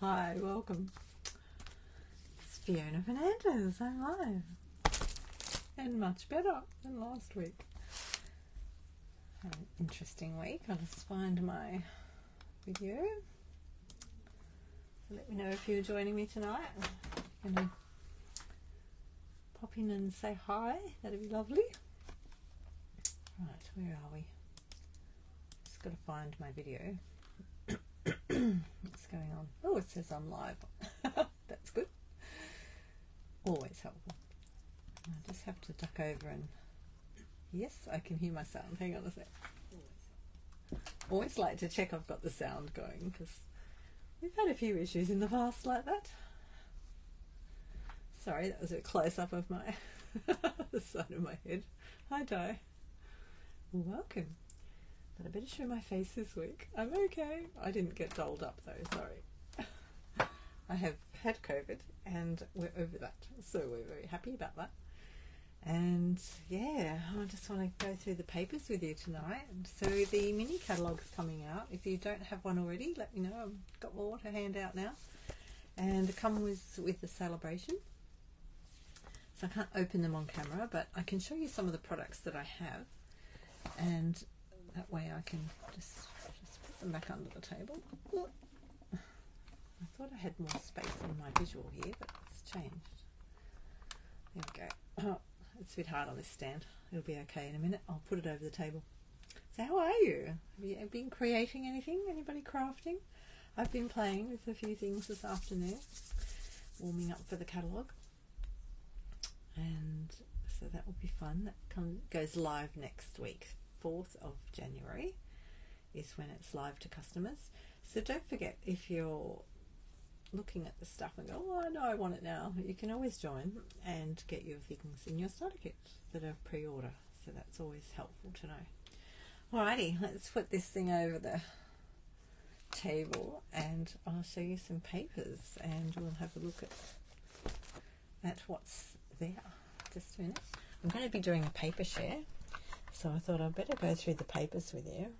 Hi, welcome. It's Fiona Fernandez. I'm live. And much better than last week. Had an interesting week. I'll just find my video. Let me know if you're joining me tonight. I'm going to pop in and say hi. That'd be lovely. Right, where are we? Just got to find my video. What's going on? Oh, it says I'm live. That's good. Always helpful. I just have to duck over and... Yes, I can hear my sound. Hang on a sec. Always like to check I've got the sound going, because we've had a few issues in the past like that. Sorry, that was a close-up of my the side of my head. Hi, Di. Welcome. But I better show my face this week. I'm okay. I didn't get dolled up though, sorry. I have had COVID and we're over that. So we're very happy about that. And yeah, I just want to go through the papers with you tonight. So the mini catalogue's coming out. If you don't have one already, let me know. I've got more to hand out now. And it comes with the celebration. So I can't open them on camera, but I can show you some of the products that I have. And that way I can just put them back under the table. I thought I had more space in my visual here, but it's changed. There we go. Oh, it's a bit hard on this stand. It'll be okay in a minute. I'll put it over the table. So how are you? Have you been creating anything? Anybody crafting? I've been playing with a few things this afternoon, warming up for the catalogue. And so that will be fun. That goes live next week. 4th of January is when it's live to customers. So don't forget, if you're looking at the stuff and go, oh, I know I want it now, you can always join and get your things in your starter kit that are pre-order. So that's always helpful to know. Alrighty, let's put this thing over the table and I'll show you some papers and we'll have a look at what's there. Just a minute. I'm going to be doing a paper share. So I thought I'd better go through the papers with you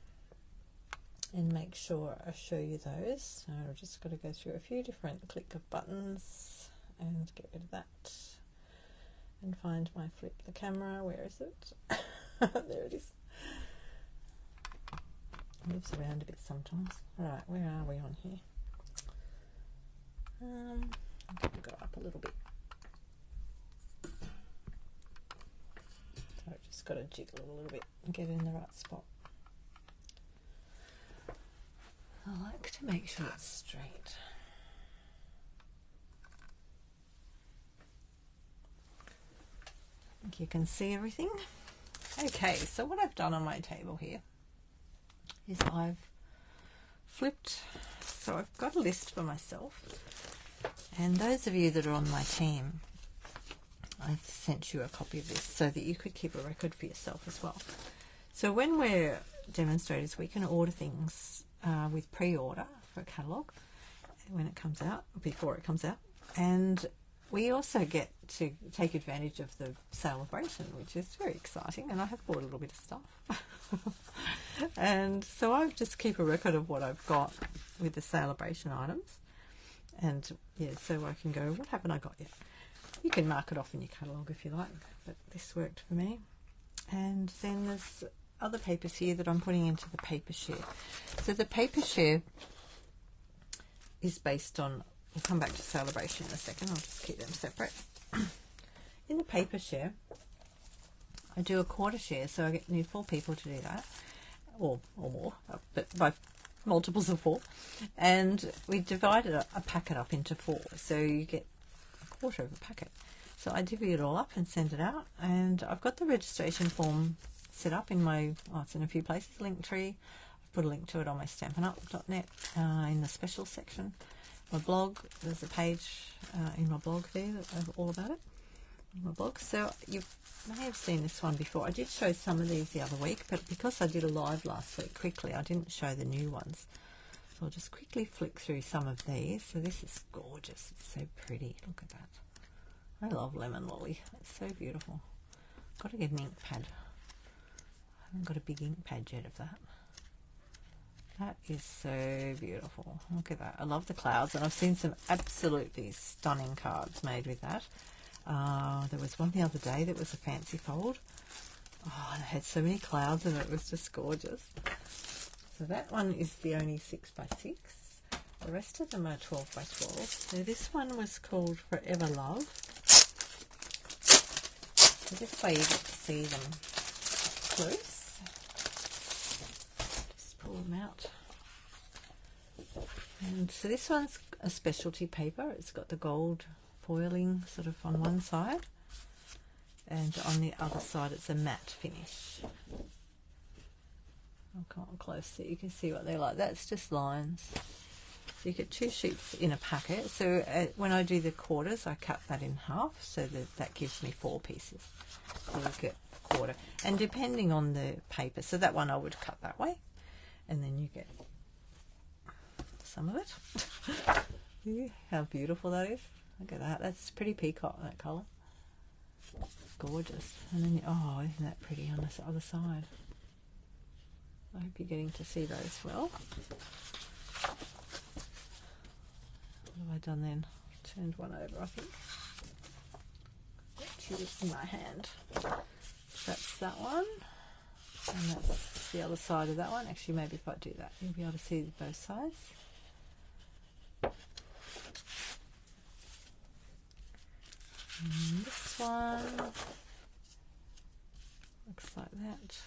and make sure I show you those. So I've just got to go through a few different click of buttons and get rid of that and find my flip the camera. Where is it? There it is. It moves around a bit sometimes. Alright, where are we on here? I'll go up a little bit. I've just got to jiggle it a little bit and get in the right spot. I like to make sure it's straight. I think you can see everything. Okay, so what I've done on my table here is I've flipped, so I've got a list for myself, and those of you that are on my team, I sent you a copy of this so that you could keep a record for yourself as well. So when we're demonstrators, we can order things with pre-order for a catalogue when it comes out, before it comes out. And we also get to take advantage of the celebration, which is very exciting. And I have bought a little bit of stuff. And so I just keep a record of what I've got with the celebration items. And yeah, so I can go, what haven't I got yet? You can mark it off in your catalogue if you like, but this worked for me. And then there's other papers here that I'm putting into the paper share. So the paper share is based on, we'll come back to celebration in a second, I'll just keep them separate. In the paper share, I do a quarter share, so I need 4 people to do that, or more, but by multiples of 4. And we divided a packet up into 4, so you get quarter of a packet. So I divvy it all up and send it out, and I've got the registration form set up in my, it's in a few places, Linktree. I've put a link to it on my stampinup.net in the special section. My blog, there's a page in my blog there all about it, in my blog. So you may have seen this one before. I did show some of these the other week, but because I did a live last week quickly, I didn't show the new ones. So I'll just quickly flick through some of these. So this is gorgeous. It's so pretty. Look at that. I love Lemon Lolly. It's so beautiful. Got to get an ink pad. I haven't got a big ink pad yet of that. That is so beautiful. Look at that. I love the clouds, and I've seen some absolutely stunning cards made with that. There was one the other day that was a fancy fold. Oh, and it had so many clouds in it. It was just gorgeous. So that one is the only 6x6. The rest of them are 12x12. Now this one was called Forever Love. So this way you get to see them up close. Just pull them out. And so this one's a specialty paper. It's got the gold foiling sort of on one side, and on the other side it's a matte finish. I'll come on close so you can see what they're like. That's just lines. So you get 2 sheets in a packet. So when I do the quarters, I cut that in half, so that gives me 4 pieces. So you get a quarter. And depending on the paper, so that one I would cut that way, and then you get some of it. See how beautiful that is? Look at that. That's pretty peacock, that colour. Gorgeous. And then, oh, isn't that pretty on the other side? I hope you're getting to see those well. What have I done then? Turned one over, I think. Got 2 in my hand. That's that one. And that's the other side of that one. Actually, maybe if I do that, you'll be able to see both sides. And this one looks like that.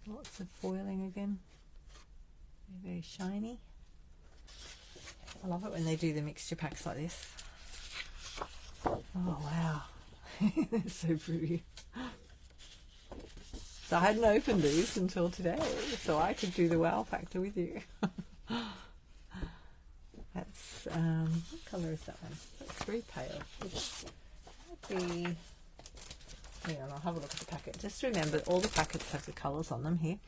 Lots of foiling again. They're very shiny. I love it when they do the mixture packs like this. Oh wow, they're so pretty. So I hadn't opened these until today, so I could do the wow factor with you. That's what colour is that one? That's very pale. That'd be. Hang on, I'll have a look at the packet. Just remember, all the packets have the colours on them here.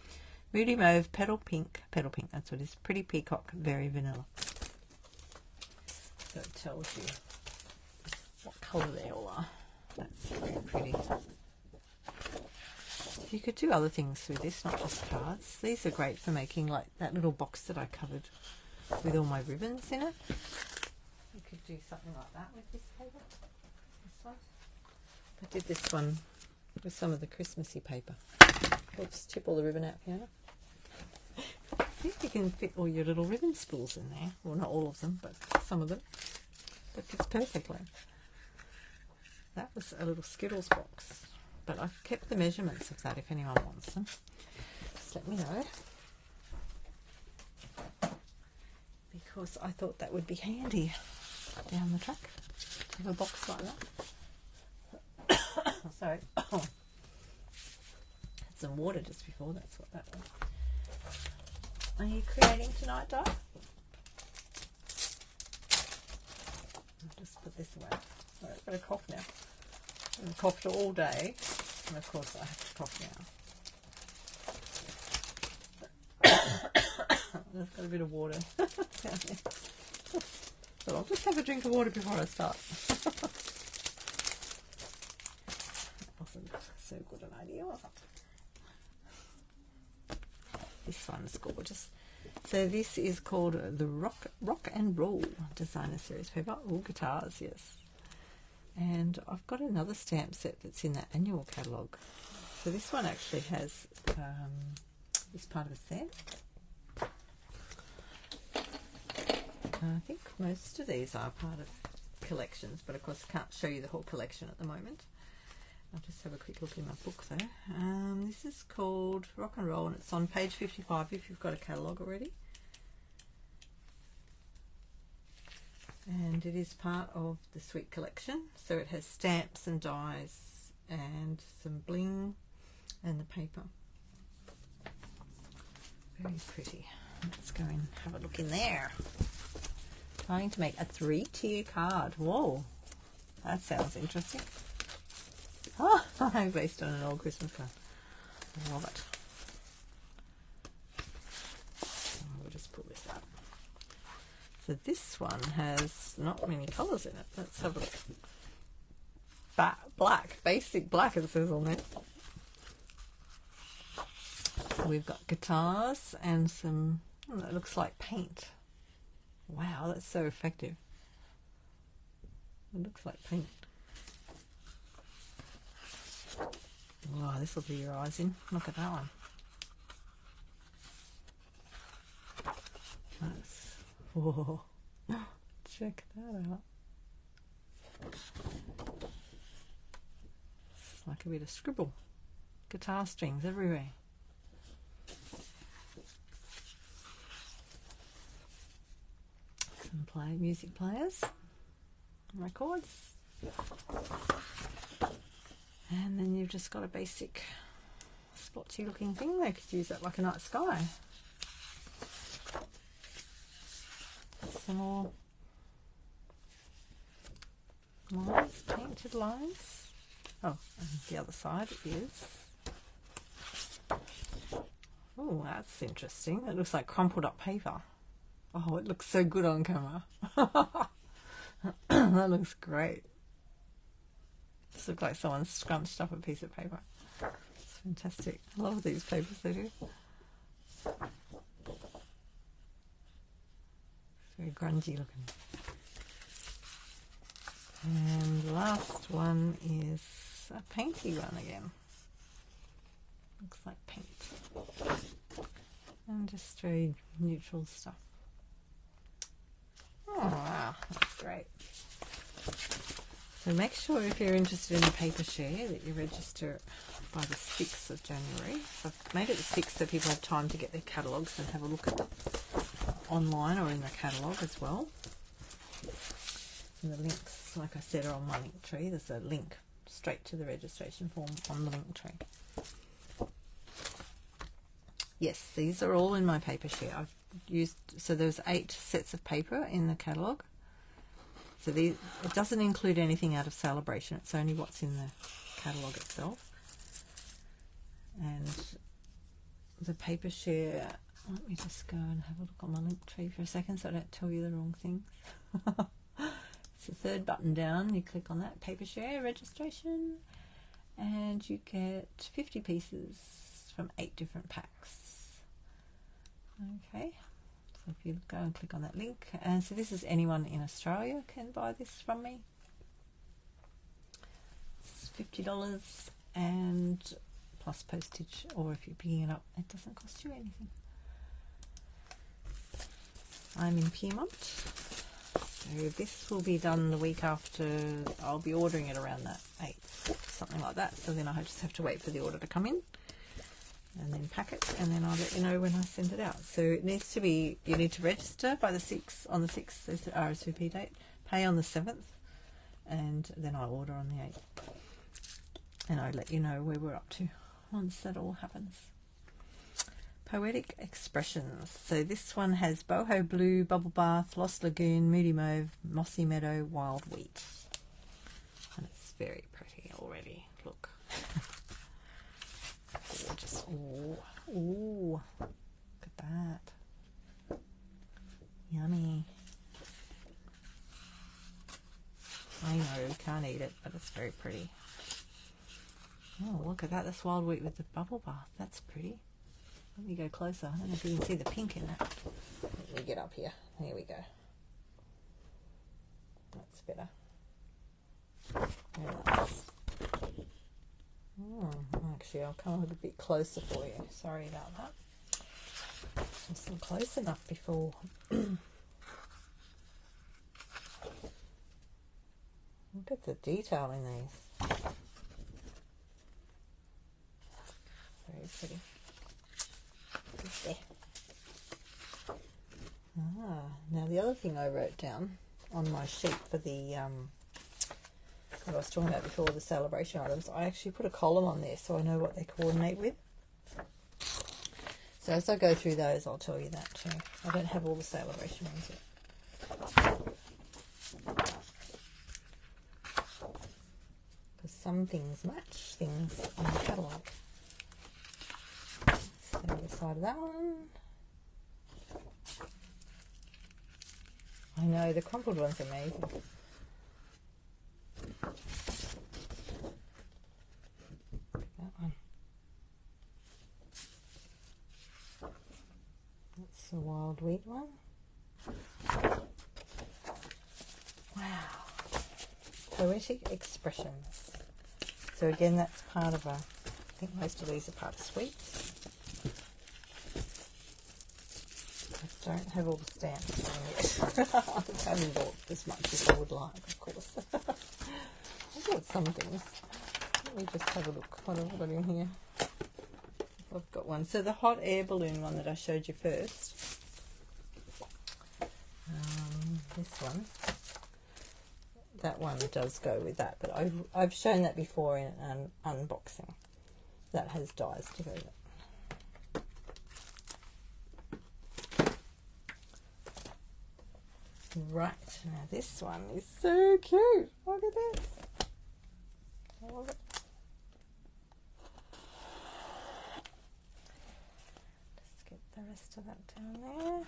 Moody Mauve, Petal Pink, that's what it is. Pretty Peacock, Very Vanilla. So it tells you what colour they all are. That's very pretty. You could do other things with this, not just cards. These are great for making like that little box that I covered with all my ribbons in it. You could do something like that with this paper. This one. I did this one with some of the Christmassy paper. I'll just tip all the ribbon out, Fiona. See if you can fit all your little ribbon spools in there. Well, not all of them, but some of them. That fits perfectly. That was a little Skittles box, but I've kept the measurements of that if anyone wants them. Just let me know. Because I thought that would be handy down the track to have a box like that. Oh, sorry. Oh. Had some water just before, that's what that was. Are you creating tonight, Di? I'll just put this away. Sorry, I've got a cough now. I've coughed all day, and of course I have to cough now. I've got a bit of water down there. So I'll just have a drink of water before I start. That wasn't so good an idea, was it? This one's gorgeous. So this is called the Rock and Roll Designer Series paper. All guitars, yes. And I've got another stamp set that's in that annual catalogue. So this one actually has this part of a set. I think most of these are part of collections, but of course I can't show you the whole collection at the moment. I'll just have a quick look in my book though. This is called Rock and Roll, and it's on page 55 if you've got a catalogue already. And it is part of the Sweet collection, so it has stamps and dies and some bling and the paper. Very pretty. Let's go and have a look in there. Trying to make a 3-tier card. Whoa, that sounds interesting. Oh, based on an old Christmas card. I love it. We'll just pull this out. So this one has not many colours in it. Let's have a look. Black, basic black it says on there. So we've got guitars and some, that looks like paint. Wow, that's so effective. It looks like paint. Wow, this will do your eyes in. Look at that one. That's, whoa. Check that out. It's like a bit of scribble. Guitar strings everywhere. Some music players, records, and then you've just got a basic splotchy looking thing. They could use that like a night sky. Some more lines, painted lines. Oh, and the other side is, oh, that's interesting. It looks like crumpled up paper. Oh, it looks so good on camera. That looks great. This looks like someone scrunched up a piece of paper. It's fantastic. I love these papers they do. Very grungy looking. And the last one is a painty one again. Looks like paint. And just very neutral stuff. Oh wow, that's great. So make sure if you're interested in the paper share that you register by the 6th of January. So I've made it the 6th so people have time to get their catalogues and have a look at them online or in the catalogue as well. And the links, like I said, are on my link tree. There's a link straight to the registration form on the link tree. Yes, these are all in my paper share. I've used, so there's 8 sets of paper in the catalogue. So it doesn't include anything out of Celebration. It's only what's in the catalogue itself. And the paper share, let me just go and have a look on my link tree for a second so I don't tell you the wrong things. It's the third button down. You click on that, paper share, registration, and you get 50 pieces from 8 different packs. Okay. So if you go and click on that link, and so this is anyone in Australia can buy this from me. It's $50 and plus postage, or if you're picking it up, it doesn't cost you anything. I'm in Pyrmont, so this will be done the week after. I'll be ordering it around that 8th, something like that. So then I just have to wait for the order to come in, and then pack it, and then I'll let you know when I send it out. So it needs to be, you need to register by the 6th, on the 6th is the RSVP date, pay on the 7th, and then I'll order on the 8th. And I'll let you know where we're up to once that all happens. Poetic Expressions. So this one has Boho Blue, Bubble Bath, Lost Lagoon, Moody Mauve, Mossy Meadow, Wild Wheat. And it's very pretty already. Look. Gorgeous. Ooh, look at that. Yummy. I know, can't eat it, but it's very pretty. Oh, look at that. That's wild wheat with the bubble bath. That's pretty. Let me go closer. I don't know if you can see the pink in that. Let me get up here. Here we go. That's better. Nice. Actually, I'll come a little bit closer for you. Sorry about that. Wasn't close enough before. Look at the detail in these. Very pretty. There. Now the other thing I wrote down on my sheet for the what I was talking about before, the celebration items, I actually put a column on there so I know what they coordinate with. So as I go through those, I'll tell you that too. I don't have all the celebration ones yet, because some things match things on the catalogue. So the other side of that one. I know, the crumpled one's amazing. That one. It's a wild wheat one. Wow. Poetic expressions. So again, that's part of I think most of these are part of sweets. I don't have all the stamps on it. I haven't bought as much as I would like, of course. I've got some things. Let me just have a look what I've got in here. I've got one. So the hot air balloon one that I showed you first. This one. That one does go with that, but I've shown that before in an unboxing. That has dies to go with it. Right, now this one is so cute. Look at this. I love it. Just get the rest of that down there.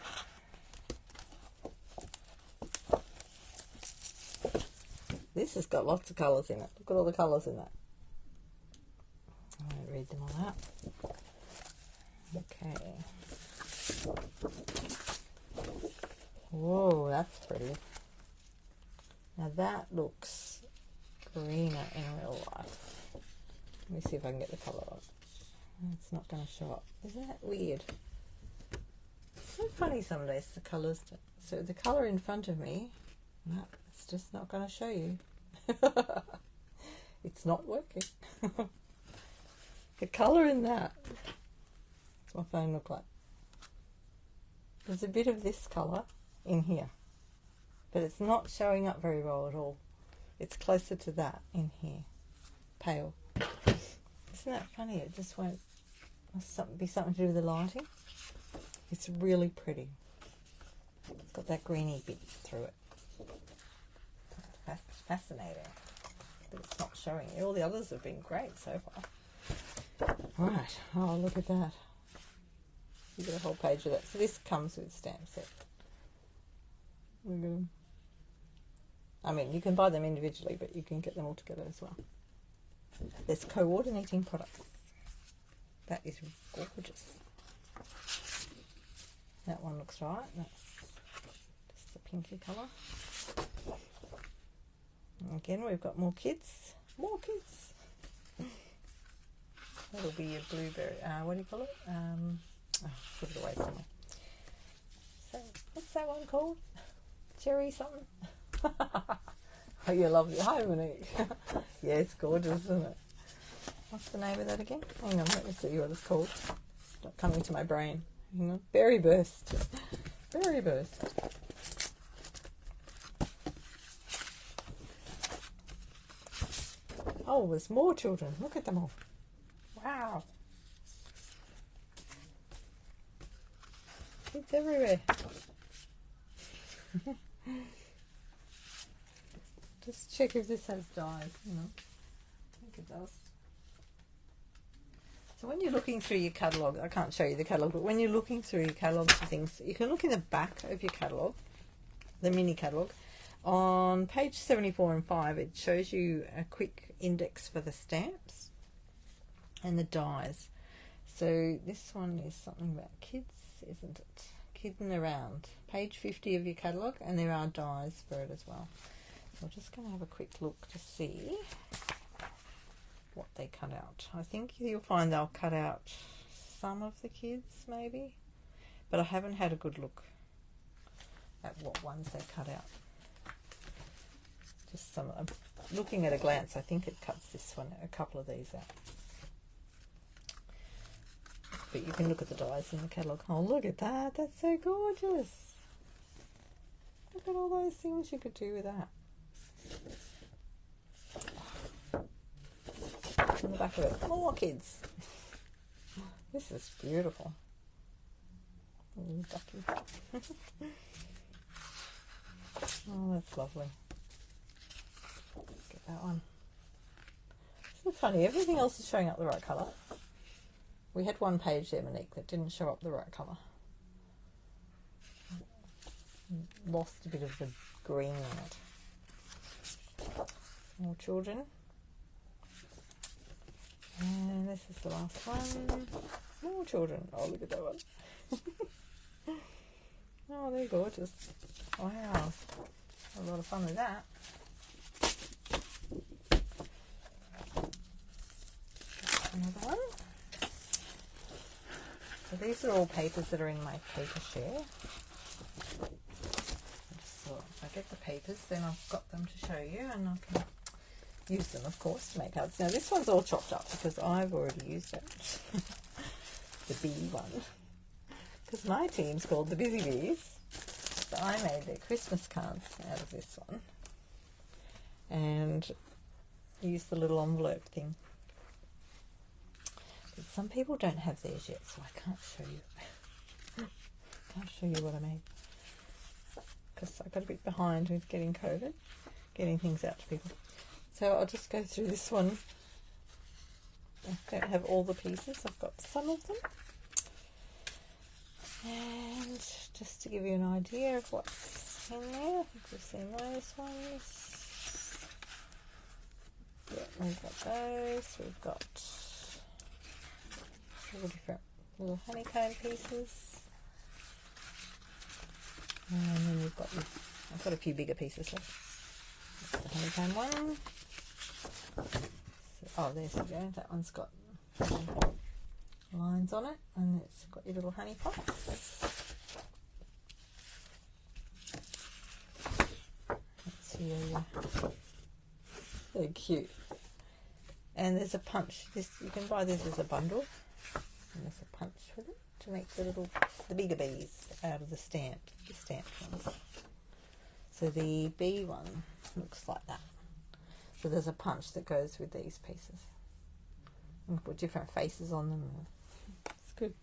This has got lots of colours in it. Look at all the colours in that. I won't read them all out. Okay. Whoa, that's pretty. Now that looks greener in real life. Let me see if I can get the colour on. It's not going to show up. Isn't that weird? It's so funny some days, the colours. So the colour in front of me, no, it's just not going to show you. It's not working. The colour in that. What's my phone look like? There's a bit of this colour in here, but it's not showing up very well at all. It's closer to that in here, pale. Isn't that funny? It just won't. Must be something to do with the lighting. It's really pretty. It's got that greeny bit through it. Fascinating, but it's not showing. All the others have been great so far. Right. Oh, look at that. You get a whole page of that. So this comes with stamp set. Look at them. I mean, you can buy them individually, but you can get them all together as well. There's coordinating products. That is gorgeous. That one looks right. That's just the pinky colour. Again, we've got more kids. More kids. That'll be a blueberry. What do you call it? Put it away somewhere. So, what's that one called? Cherry something? Oh, you love your Hi, Monique. Yeah, it's gorgeous, isn't it? What's the name of that again? Hang on, let me see what it's called. It's not coming to my brain. Hang on. Berry Burst. Berry Burst. Oh, there's more children. Look at them all. Wow. Kids everywhere. Just check if this has dies, you know. I think it does. So when you're looking through your catalogue, I can't show you the catalogue, but when you're looking through your catalogue for things, you can look in the back of your catalogue, the mini catalogue. On page 74 and 5, it shows you a quick index for the stamps and the dies. So this one is something about kids, isn't it? Kidding around. Page 50 of your catalogue, and there are dies for it as well. So I'm just going to have a quick look to see what they cut out. I think you'll find they'll cut out some of the kids, maybe, but I haven't had a good look at what ones they cut out. Just some. Looking at a glance, I think it cuts this one, a couple of these out. But you can look at the dies in the catalogue. Oh, look at that. That's so gorgeous. Look at all those things you could do with that. On the back of it, more kids. This is beautiful. Ducky. Oh, that's lovely. Get that one. Isn't it funny? Everything else is showing up the right colour. We had one page there, Monique, that didn't show up the right colour. Lost a bit of the green in it. More children. And this is the last one. More children. Oh, look at that one. Oh, they're gorgeous. Wow. A lot of fun with that. Another one. So these are all papers that are in my paper share. So if I get the papers, then I've got them to show you, and I can use them, of course, to make cards. Now this one's all chopped up because I've already used it. The bee one. Because my team's called the Busy Bees. So I made their Christmas cards out of this one. And used the little envelope thing. But some people don't have theirs yet, so I can't show you. Can't show you what I made. Because I got a bit behind with getting COVID, getting things out to people. So I'll just go through this one. I don't have all the pieces, I've got some of them. And just to give you an idea of what's in there, I think we've seen those ones. Yeah, we've got those. We've got all different little honeycomb pieces. And then we've got, I've got a few bigger pieces left. That's the honeycomb one. So, oh, there you go. That one's got lines on it, and it's got your little honey pots. Let's see, they're cute. And there's a punch. This you can buy this as a bundle, and there's a punch with it to make the bigger bees out of the stamped ones. So the bee one looks like that. So there's a punch that goes with these pieces. You can put different faces on them. It's good.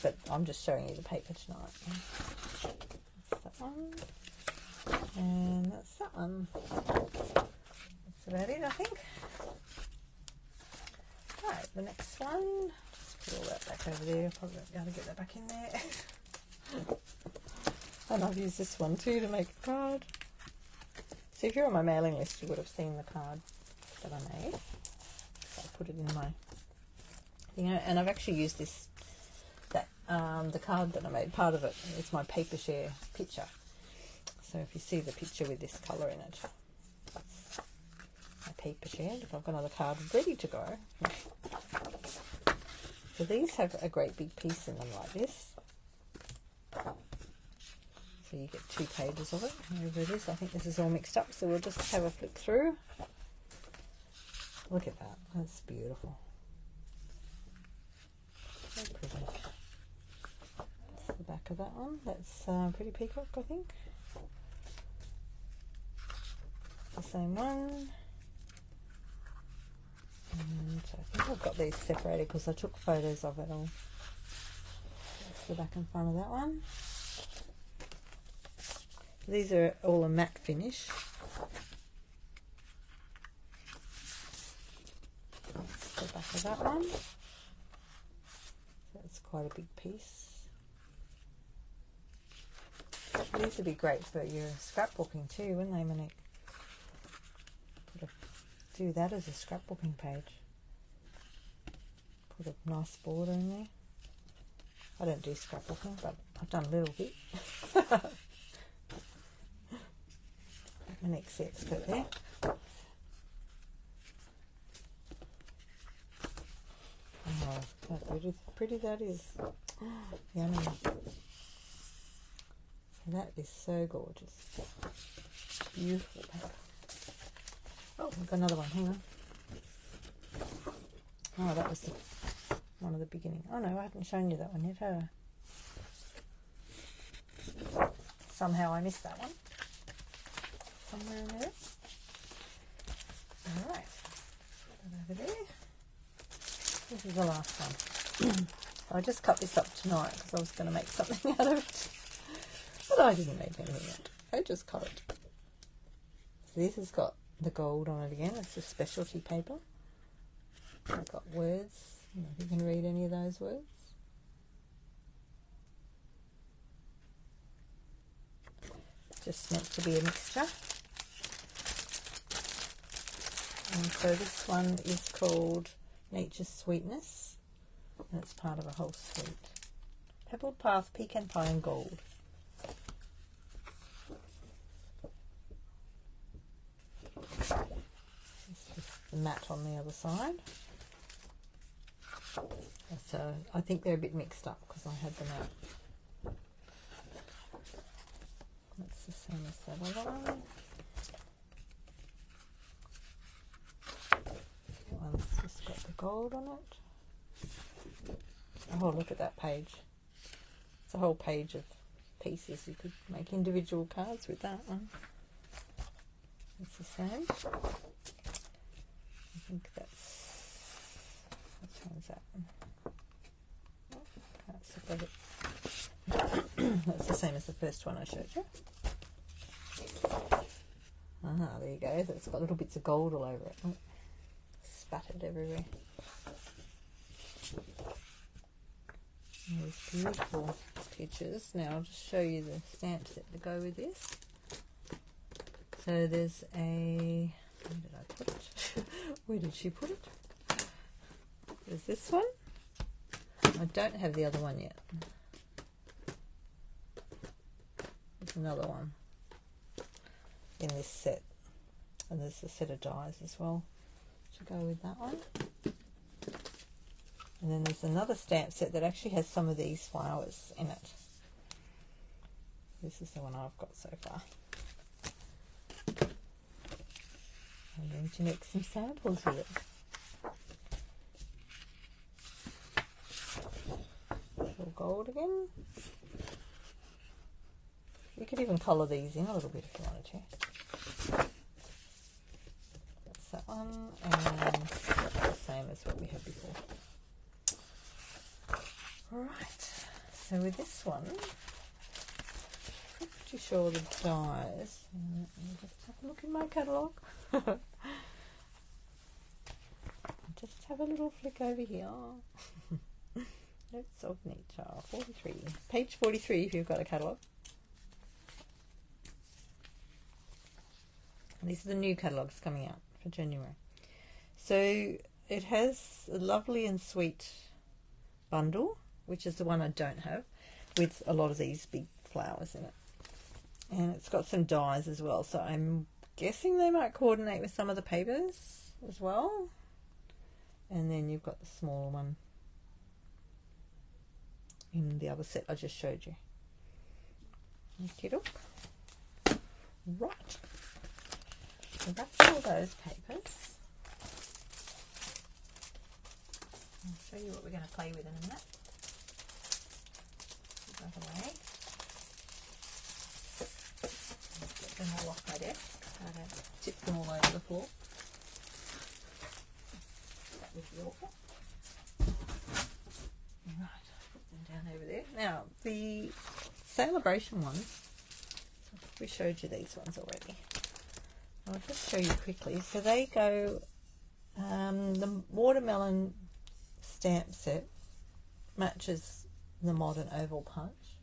But I'm just showing you the paper tonight. That's that one. And that's that one. That's about it, I think. Right, the next one. Just put all that back over there. Probably won't be able to get that back in there. And I've used this one too to make a card. So if you're on my mailing list, you would have seen the card that I made. So I put it in my, and I've actually used this, the card that I made, part of it is my paper share picture. So if you see the picture with this colour in it, that's my paper share. Look, I've got another card ready to go. So these have a great big piece in them like this. So you get 2 pages of it, wherever it is. I think this is all mixed up, so we'll just have a flick through. Look at that, that's beautiful. So pretty. That's the back of that one. That's Pretty Peacock, I think. The same one. And I think I've got these separated because I took photos of it all. That's the back and front of that one. These are all a matte finish. That's the back of that one. That's quite a big piece. These would be great for your scrapbooking too, wouldn't they, Monique? Do that as a scrapbooking page. Put a nice border in there. I don't do scrapbooking, but I've done a little bit. My next set's got there. Oh, how pretty that is. Oh, yummy. So that is so gorgeous. Beautiful paper. Oh, we've got another one. Hang on. Oh, that was the one at the beginning. Oh no, I haven't shown you that one yet, have I? Somehow I missed that one. Somewhere in there. Alright. Over there. This is the last one. I just cut this up tonight because I was going to make something out of it. But I didn't make anything out. I just cut it. So this has got the gold on it again. It's a specialty paper. I've got words. I don't know if you can read any of those words. Just meant to be a mixture. And so this one is called Nature's Sweetness, and it's part of a whole suite Pebbled Path, Pecan Pie and Gold. The mat on the other side. So I think they're a bit mixed up because I had them out. That's the same as that other one. That one's just got the gold on it. Oh, look at that page. It's a whole page of pieces. You could make individual cards with that one. It's the same. I think that's, which one's that one? Oh, that's the same as the first one I showed you. Ah, there you go. It's got little bits of gold all over it. Oh, spattered everywhere. These beautiful pictures. Now I'll just show you the stamp set to go with this. So there's a, where did I put it? Where did she put it? There's this one. I don't have the other one yet. There's another one in this set. And there's a set of dies as well. Should go with that one. And then there's another stamp set that actually has some of these flowers in it. This is the one I've got so far. I'm going to make some samples with it. All gold again. You could even colour these in a little bit if you wanted to. That's that one, and the same as what we had before. Right, so with this one, pretty sure the dies. Let me just have a look in my catalogue. Just have a little flick over here. Notes of Nature, 43. Page 43 if you've got a catalogue. These are the new catalogues coming out for January. So it has a lovely and sweet bundle, which is the one I don't have, with a lot of these big flowers in it. And it's got some dies as well, so I'm guessing they might coordinate with some of the papers as well. And then you've got the smaller one in the other set I just showed you. Okay, right. So that's all those papers. I'll show you what we're going to play with in a minute. Put that away. Get them all off my desk so I don't tip them all over the floor. That would be awful. Right, put them down over there. Now, the celebration ones, we showed you these ones already. I'll just show you quickly. So they go, the watermelon stamp set matches the modern oval punch.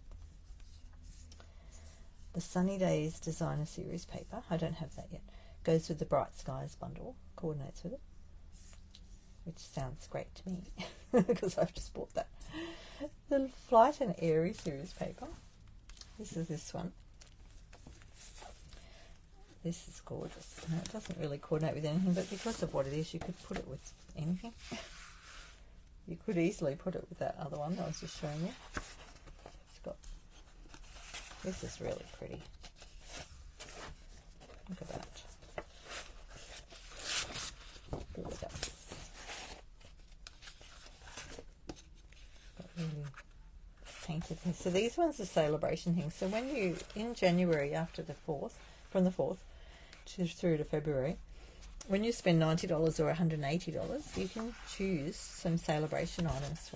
The Sunny Days Designer Series paper, I don't have that yet, goes with the Bright Skies bundle, coordinates with it, which sounds great to me because I've just bought that. The Flight and Airy series paper, this is this one. This is gorgeous. Now, it doesn't really coordinate with anything, but because of what it is, you could put it with anything. You could easily put it with that other one that I was just showing you. It's got, this is really pretty. Look at that. Good stuff. Got really painted things. So these ones are celebration things. So when you, in January after the 4th, from the 4th through to February, when you spend $90 or $180, you can choose some celebration items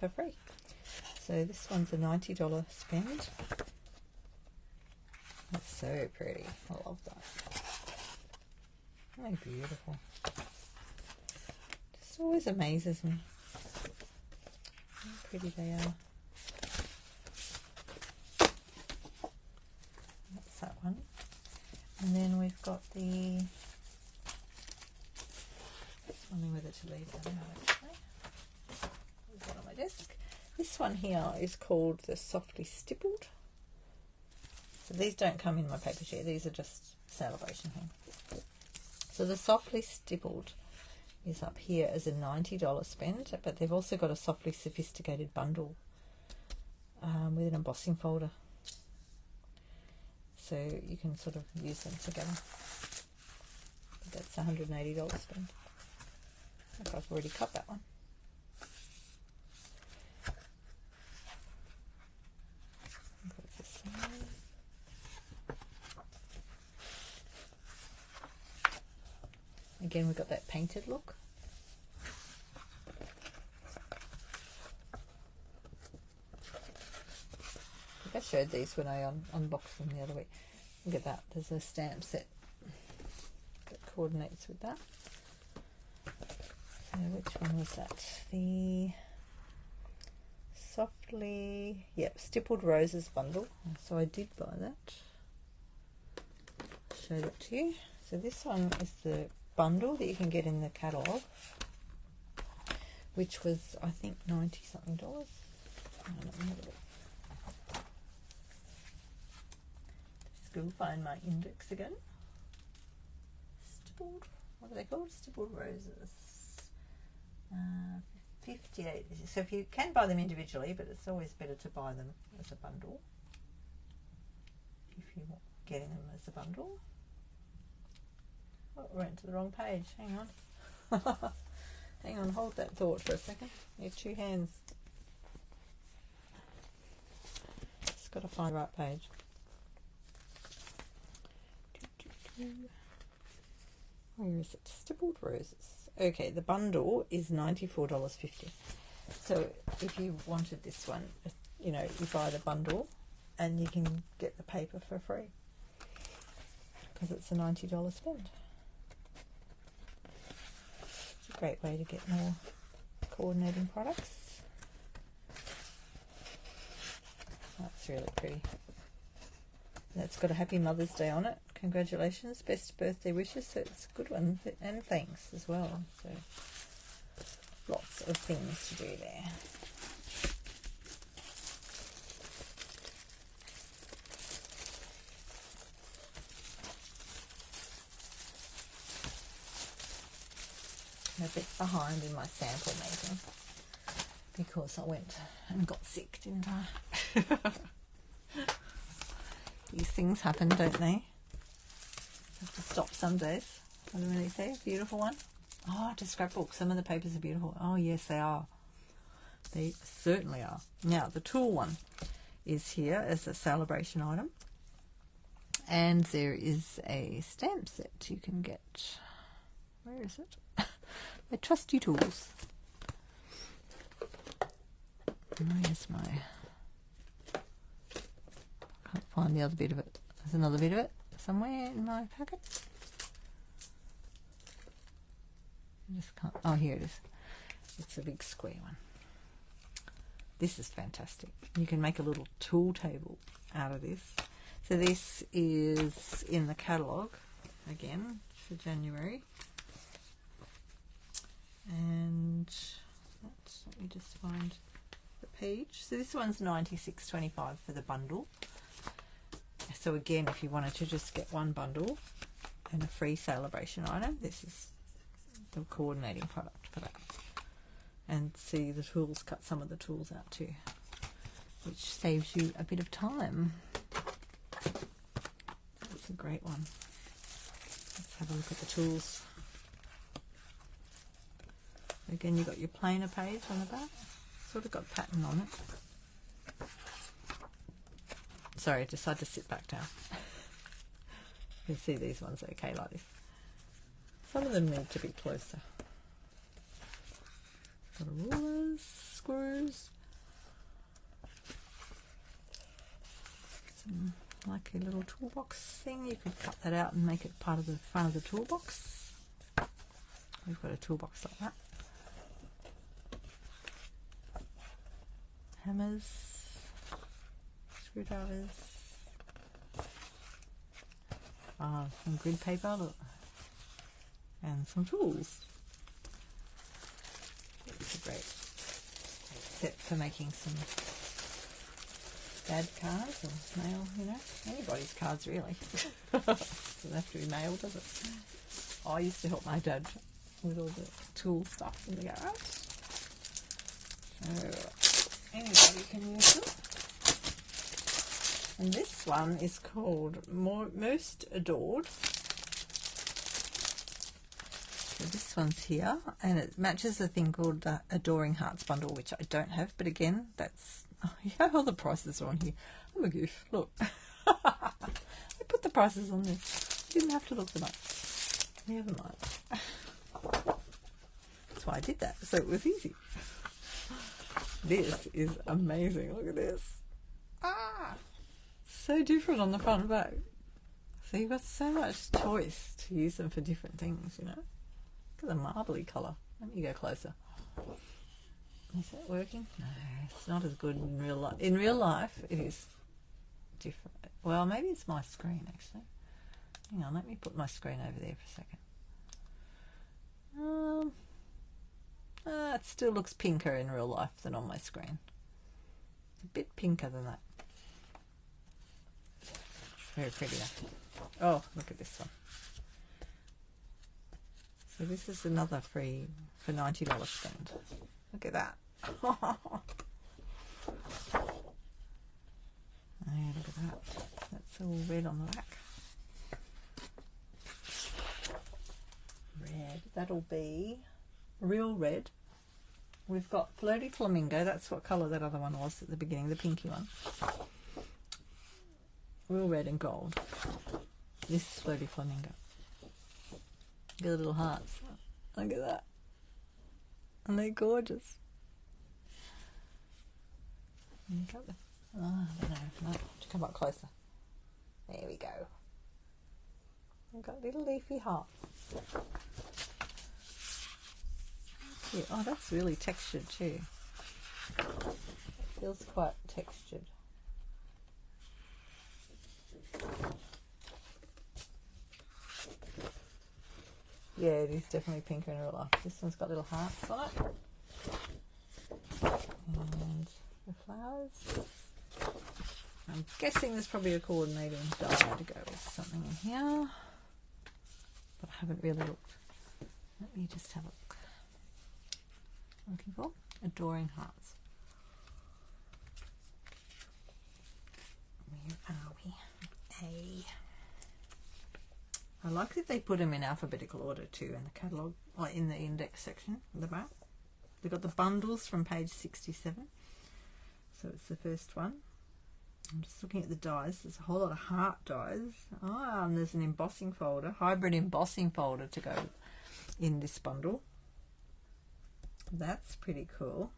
for free. So this one's a $90 spend. That's so pretty. I love that. Oh, beautiful. Just always amazes me how pretty they are. That's that one. And then we've got the, just wondering whether to leave that out actually. Leave that on my desk. This one here is called the Softly Stippled. So these don't come in my paper share, these are just celebration thing. So the Softly Stippled is up here as a $90 spend, but they've also got a Softly Sophisticated bundle with an embossing folder. So you can sort of use them together. But that's a $180 spend. I think I've already cut that one. Put this on. Again, we've got that painted look. I think I showed these when I unboxed them the other week. Look at that. There's a stamp set that coordinates with that. So which one was that? The Softly, Stippled Roses bundle. So I did buy that. I'll show that to you. So this one is the bundle that you can get in the catalogue, which was, I think, $90 something. Just go find my index again. Stippled, what are they called? Stippled Roses. 58. So if you can buy them individually, but it's always better to buy them as a bundle if you're getting them as a bundle. Oh, I went to the wrong page. Hang on. Hang on, hold that thought for a second. You have two hands. Just got to find the right page. Where is it? Stippled Roses. Okay, the bundle is $94.50. So if you wanted this one, you know, you buy the bundle and you can get the paper for free because it's a $90 spend. It's a great way to get more coordinating products. That's really pretty. That's got a Happy Mother's Day on it. Congratulations, best birthday wishes. So it's a good one, and thanks as well. So lots of things to do there. I'm a bit behind in my sample making because I went and got sick, didn't I? These things happen, don't they? Have to stop some days. What do they say? Beautiful one. Oh, to scrapbook. Some of the papers are beautiful. Oh, yes, they are. They certainly are. Now, the tool one is here as a celebration item. And there is a stamp set you can get. Where is it? My trusty tools. Where's my... Can't find the other bit of it. There's another bit of it somewhere in my packet. I just can't. Oh, here it is. It's a big square one. This is fantastic. You can make a little tool table out of this. So this is in the catalogue again for January. And let me just find the page. So this one's $96.25 for the bundle. So again, if you wanted to just get one bundle and a free celebration item, this is the coordinating product for that. And see, the tools cut some of the tools out too, which saves you a bit of time. That's a great one. Let's have a look at the tools. Again, you've got your plainer page on the back. Sort of got pattern on it. Sorry, I decided to sit back down. You can see these ones okay like this. Some of them need to be closer. Got a rulers, screws, some like a little toolbox thing. You could cut that out and make it part of the front of the toolbox. We've got a toolbox like that. Hammers. Screwdrivers. Some grid paper, look. And some tools. It's a great set for making some dad cards or mail, you know, anybody's cards really. Doesn't have to be mail, does it? I used to help my dad with all the tool stuff in the garage. So anybody can use them. And this one is called Most Adored. So this one's here, and it matches a thing called the Adoring Hearts bundle, which I don't have, but again, that's, oh, yeah, all the prices are on here. I'm a goof, look. I put the prices on there. Didn't have to look them up. Never mind. That's why I did that, so it was easy. This is amazing. Look at this. Ah, so different on the front and back. So you've got so much choice to use them for different things, you know. Look at the marbly colour. Let me go closer. Is that working? No, it's not as good in real life. In real life, it is different. Well, maybe it's my screen, actually. Hang on, let me put my screen over there for a second. It still looks pinker in real life than on my screen. It's a bit pinker than that. Very pretty though. Oh, look at this one. So this is another free for $90 spend. Look at that. Oh, yeah, look at that. That's all red on the back. Red. That'll be real red. We've got Flirty Flamingo. That's what colour that other one was at the beginning, the pinky one. Real red and gold. This is Flirty Flamingo. Look at the little hearts. Look at that. And they're gorgeous. You got them. Oh, I don't know. No, to come up closer. There we go. We've got little leafy heart. Yeah, oh, that's really textured too. Feels quite textured. Yeah, it is definitely pinker in real life. This one's got little hearts on it. And the flowers. I'm guessing there's probably a coordinating die to go with something in here. But I haven't really looked. Let me just have a look. Looking for Adoring Hearts. Where are we? A. I like that they put them in alphabetical order too in the catalogue, or in the index section at the back. They've got the bundles from page 67. So it's the first one. I'm just looking at the dies. There's a whole lot of heart dies. Ah, and there's an embossing folder, hybrid embossing folder to go in this bundle. That's pretty cool.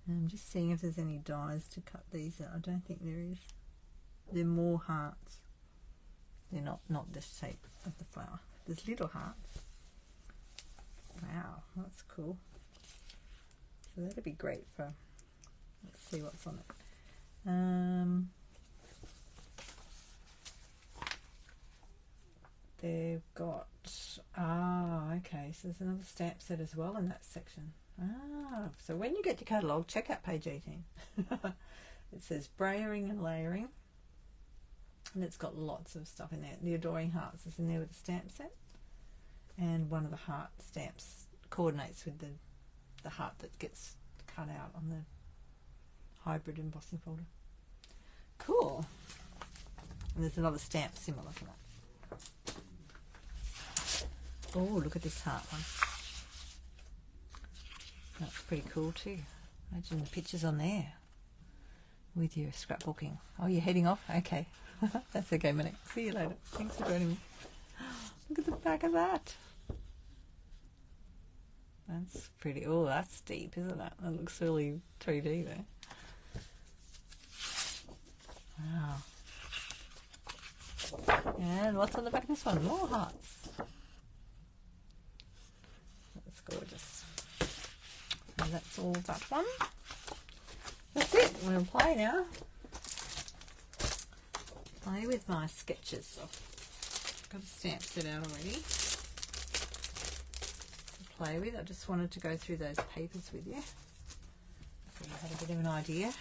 And I'm just seeing if there's any dies to cut these out. I don't think there is. They're more hearts. They're not the shape of the flower. There's little hearts. Wow, that's cool. So that'd be great for, let's see what's on it. They've got, okay, so there's another stamp set as well in that section. So when you get your catalogue, check out page 18. It says brayering and layering, and it's got lots of stuff in there. The Adoring Hearts is in there with the stamp set, and one of the heart stamps coordinates with the heart that gets cut out on the hybrid embossing folder. Cool. And there's another stamp similar to that. Oh, look at this heart one. That's pretty cool too. Imagine the pictures on there with your scrapbooking. Oh, you're heading off? Okay. That's okay, Minnie. See you later. Thanks for joining me. Look at the back of that. That's pretty. Oh, that's deep, isn't it? That looks really 3D there. Wow. And what's on the back of this one? More hearts. That's gorgeous. So that's all that one. That's it. We'll play now. Play with my sketches. I've got a stamp set out already to play with. I just wanted to go through those papers with you. bit of an idea.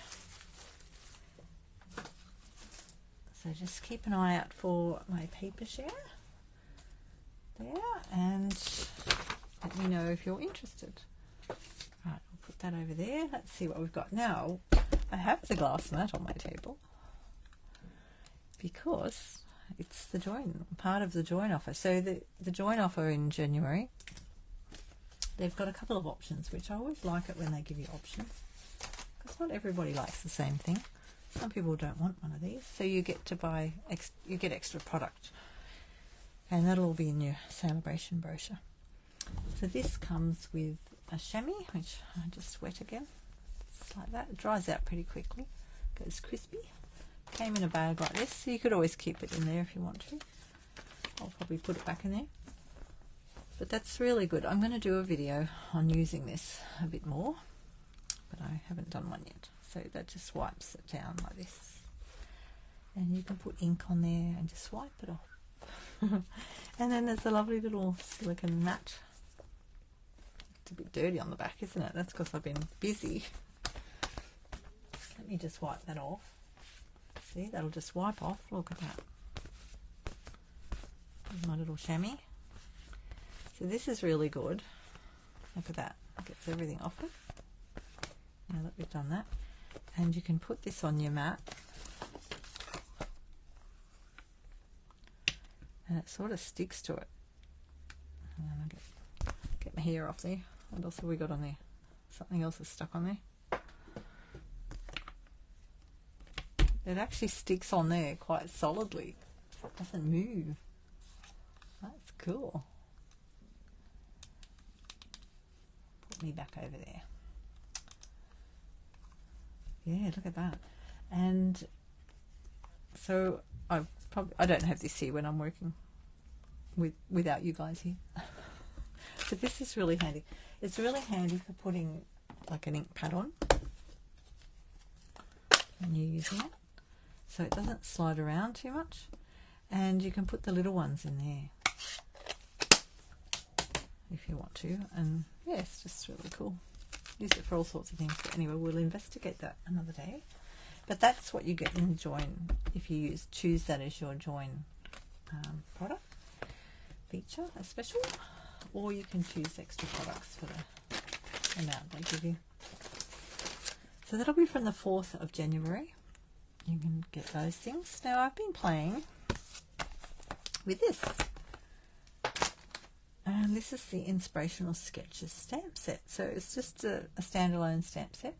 So just keep an eye out for my paper share there, and let me know if you're interested. Right, I'll put that over there. Let's see what we've got now. I have the glass mat on my table because it's the join, part of the join offer. So the join offer in January, they've got a couple of options, which I always like it when they give you options, because not everybody likes the same thing. Some people don't want one of these, so you get to buy, you get extra product, and that'll all be in your celebration brochure. So this comes with a chamois, which I just wet again. It's like that. It dries out pretty quickly, goes crispy. Came in a bag like this, so you could always keep it in there if you want to. I'll probably put it back in there. But that's really good. I'm going to do a video on using this a bit more, but I haven't done one yet. So that just wipes it down like this. And you can put ink on there and just wipe it off. And then there's a lovely little silicone mat. It's a bit dirty on the back, isn't it? That's because I've been busy. Let me just wipe that off. See, that'll just wipe off. Look at that. There's my little chamois. So this is really good. Look at that. It gets everything off it. Now that we've done that. And you can put this on your mat. And it sort of sticks to it. And I'll get my hair off there. What else have we got on there? Something else is stuck on there. It actually sticks on there quite solidly. It doesn't move. That's cool. Put me back over there. Yeah, look at that. And so I don't have this here when I'm working without you guys here. But this is really handy. It's really handy for putting like an ink pad on when you're using it, so it doesn't slide around too much, and you can put the little ones in there if you want to. And yeah, it's just really cool. Use it for all sorts of things, but anyway, we'll investigate that another day. But that's what you get in the join if you choose that as your join product feature, a special, or you can choose extra products for the amount they give you. So that'll be from the 4th of January. You can get those things. Now I've been playing with this. And this is the Inspirational Sketches stamp set. So it's just a standalone stamp set,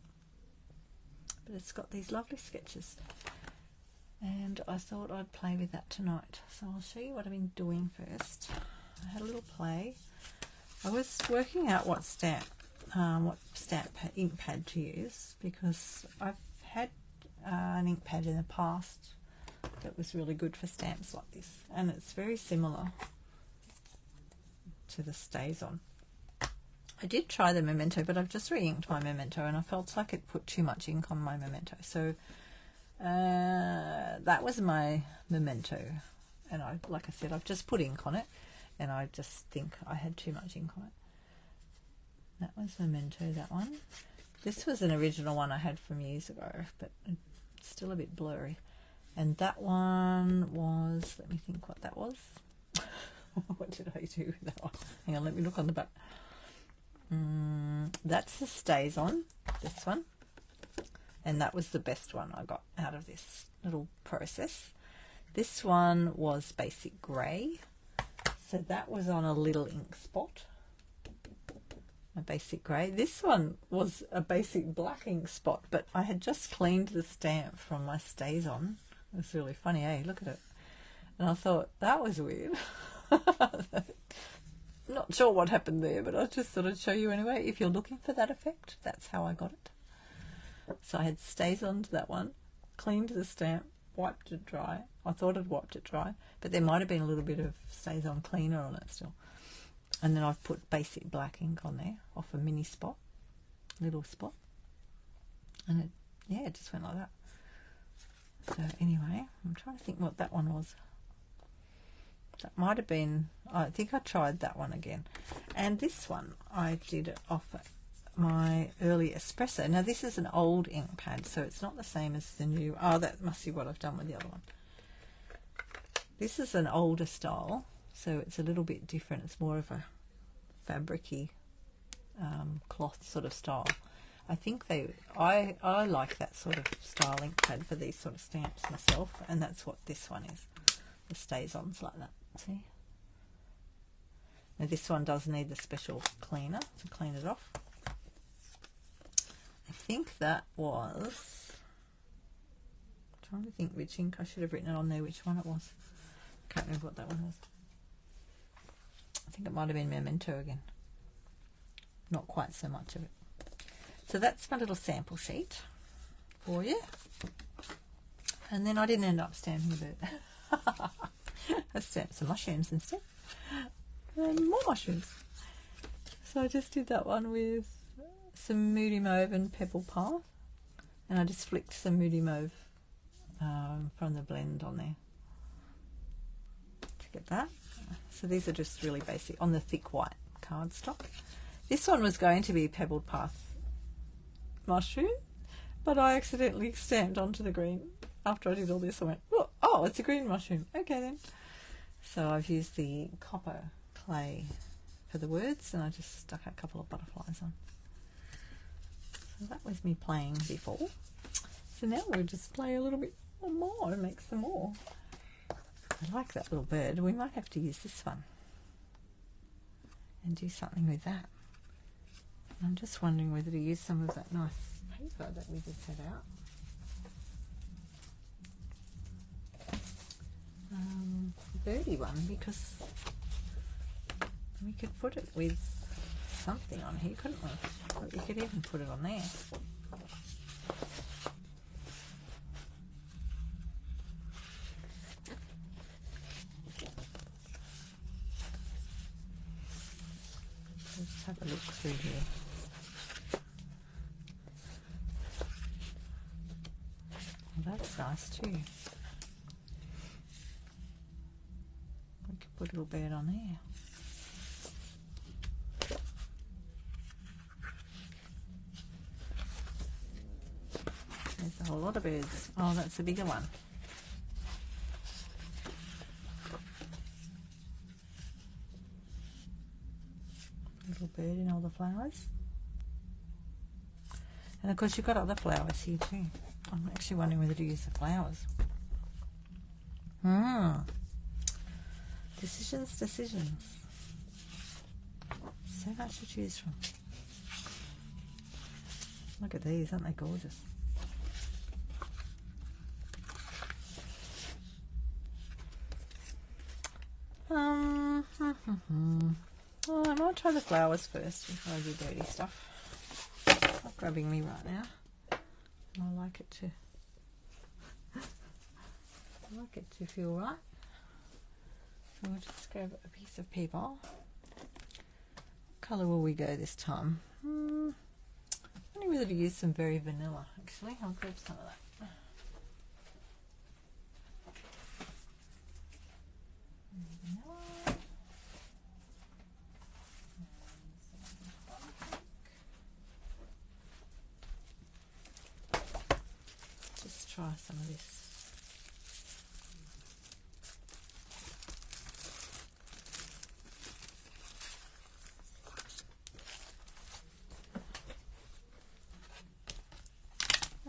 but it's got these lovely sketches. And I thought I'd play with that tonight. So I'll show you what I've been doing first. I had a little play. I was working out what ink pad to use, because I've had an ink pad in the past that was really good for stamps like this, and it's very similar to the StazOn. I did try the Memento, but I've just re-inked my Memento and I felt like it put too much ink on my Memento. So that was my Memento, and like I said, I've just put ink on it, and I just think I had too much ink on it. That was Memento, that one. This was an original one I had from years ago, but it's still a bit blurry. And that one was, let me think what that was. What did I do with that one? Hang on, let me look on the back. That's the StazOn, this one. And that was the best one I got out of this little process. This one was basic grey. So that was on a little ink spot. A basic grey. This one was a basic black ink spot, but I had just cleaned the stamp from my StazOn. It was really funny, eh? Look at it. And I thought, that was weird. Not sure what happened there, but I just thought I'd show you anyway. If you're looking for that effect, that's how I got it. So I had StazOn to that one, cleaned the stamp, wiped it dry. I thought I'd wiped it dry, but there might have been a little bit of StazOn cleaner on it still. And then I've put basic black ink on there off a mini spot, little spot. And it, yeah, it just went like that. So anyway, I'm trying to think what that one was. That might have been, I think I tried that one again. And this one, I did it off my early espresso. Now this is an old ink pad, so it's not the same as the new. Oh, that must be what I've done with the other one. This is an older style, so it's a little bit different. It's more of a fabricy cloth sort of style. I think I like that sort of style ink pad for these sort of stamps myself, and that's what this one is. The stays-ons like that. See? Now this one does need the special cleaner to clean it off. I think that was, I'm trying to think which ink. I should have written it on there which one it was. I can't remember what that one was. I think it might have been Memento again. Not quite so much of it. So that's my little sample sheet for you. And then I didn't end up stamping a bird. I stamped some mushrooms instead. And more mushrooms. So I just did that one with some Moody Mauve and Pebble Path. And I just flicked some Moody Mauve from the blend on there to get that. So these are just really basic on the thick white cardstock. This one was going to be Pebbled Path mushroom, but I accidentally stamped onto the green. After I did all this, I went, oh, it's a green mushroom. Okay then. So I've used the copper clay for the words, and I just stuck a couple of butterflies on. So that was me playing before. So now we'll just play a little bit more and make some more. I like that little bird. We might have to use this one and do something with that. I'm just wondering whether to use some of that nice paper that we just had out. Birdie one, because we could put it with something on here, couldn't we? But we could even put it on there. Let's have a look through here. Well, that's nice too. We could put a little bird on there. There's a whole lot of birds. Oh, that's a bigger one. Little bird in all the flowers. And of course you've got other flowers here too. I'm actually wondering whether to use the flowers. Decisions. So much to choose from. Look at these, aren't they gorgeous? Oh, I might try the flowers first before I do dirty stuff. It's not grabbing me right now. I like it to feel right. So we'll just grab a piece of paper. What colour will we go this time? I wonder whether to use some very vanilla actually. I'll grab some of that. Just try some of this.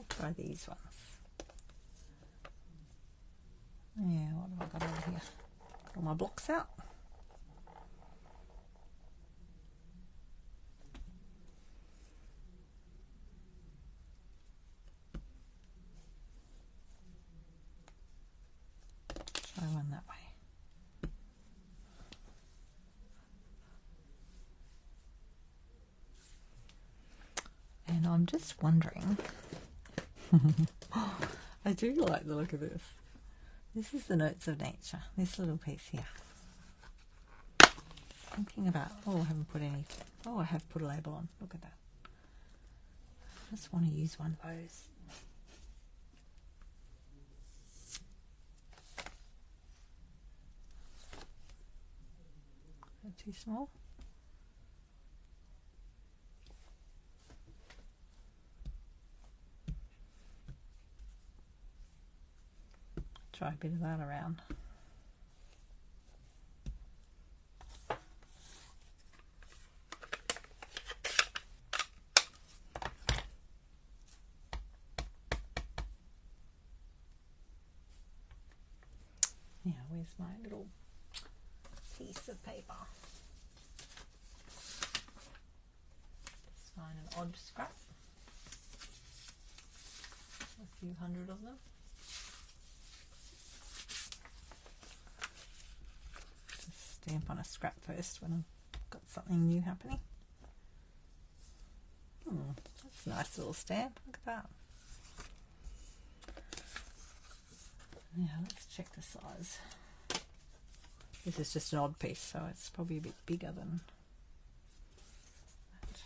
Try these ones. Yeah, what have I got over here? Got all my blocks out. Try one that way. And I'm just wondering. I do like the look of this. This is the Notes of Nature, this little piece here. Thinking about, oh, I haven't put any, oh, I have put a label on. Look at that. I just want to use one of those. Is that too small? Try a bit of that around. Now, where's my little piece of paper? Just find an odd scrap. A few hundred of them. Just stamp on a scrap first when I've got something new happening. That's a nice little stamp. Look at that. Now let's check the size. This is just an odd piece, so it's probably a bit bigger than that.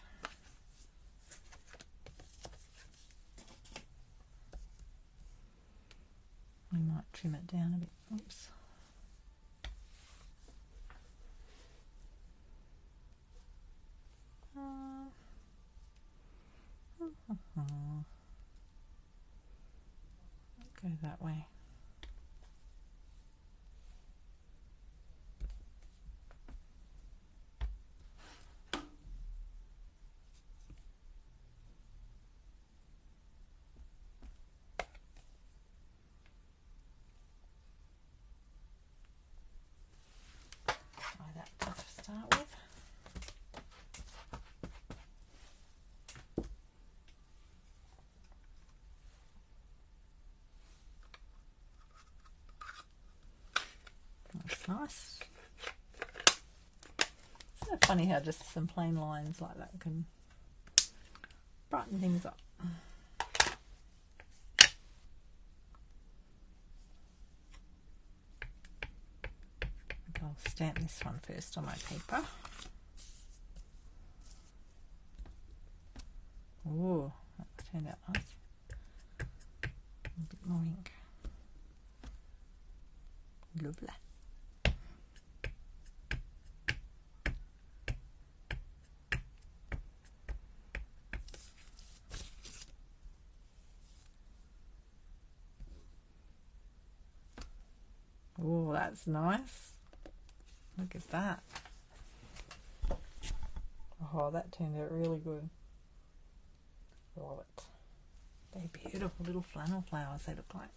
We might trim it down a bit. Oops. Go that way. Try that one to start with. That's nice. Isn't it funny how just some plain lines like that can brighten things up? I'll stamp this one first on my paper. Oh, that turned out nice. A bit more ink. Lovely. Oh, that's nice. Look at that. Oh, that turned out really good. Love it. They're beautiful little flannel flowers, they look like.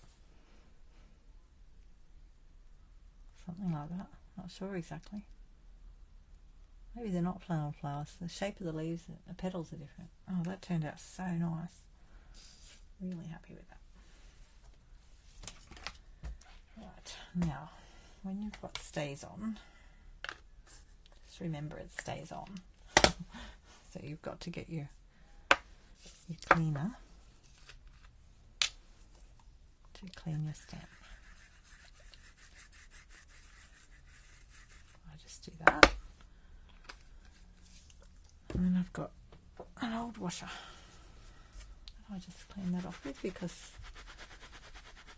Something like that. Not sure exactly. Maybe they're not flannel flowers. The shape of the leaves, the petals are different. Oh, that turned out so nice. Really happy with that. Right, now, when you've got stays on, just remember it stays on. So you've got to get your cleaner to clean your stamp. I just do that. And then I've got an old washer. I just clean that off with because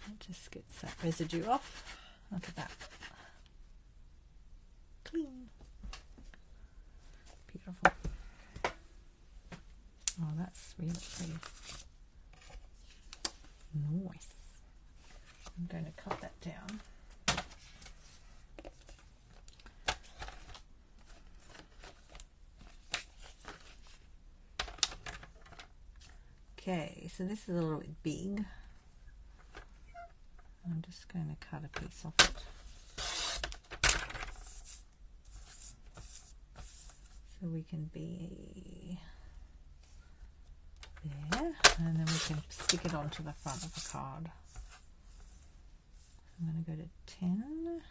it just gets that residue off. Look at that. Clean. Beautiful. Oh, that's really pretty. Nice. I'm going to cut that down. Okay, so this is a little bit big. I'm just going to cut a piece off it. So we can be there, and then we can stick it onto the front of the card. I'm going to go to 10.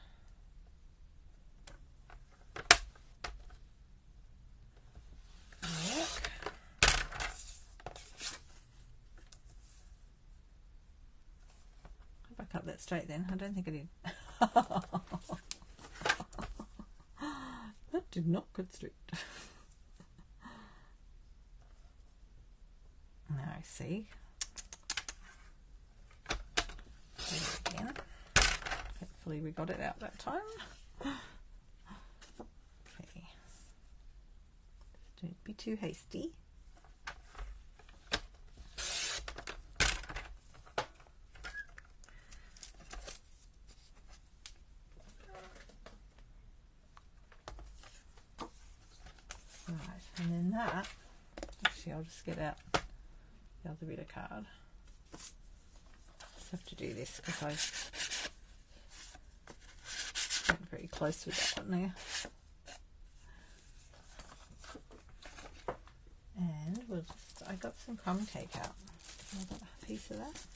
I cut that straight then. I don't think I did. That did not cut straight. Now see. Do it again. Hopefully we got it out that time. Okay. Don't be too hasty. that, actually I'll just get out the other bit of card. Just have to do this because I went very close with that one there. And we'll just, I got some crumb cake out. I got a piece of that.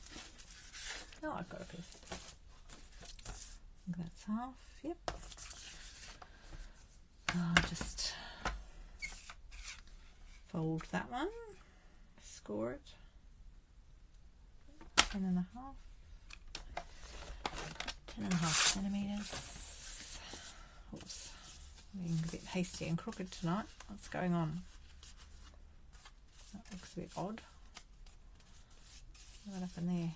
Oh, I've got a piece. I think that's half, yep. I'll just fold that one, score it, 10.5 centimetres. Oops, I'm being a bit hasty and crooked tonight. What's going on? That looks a bit odd. What happened there?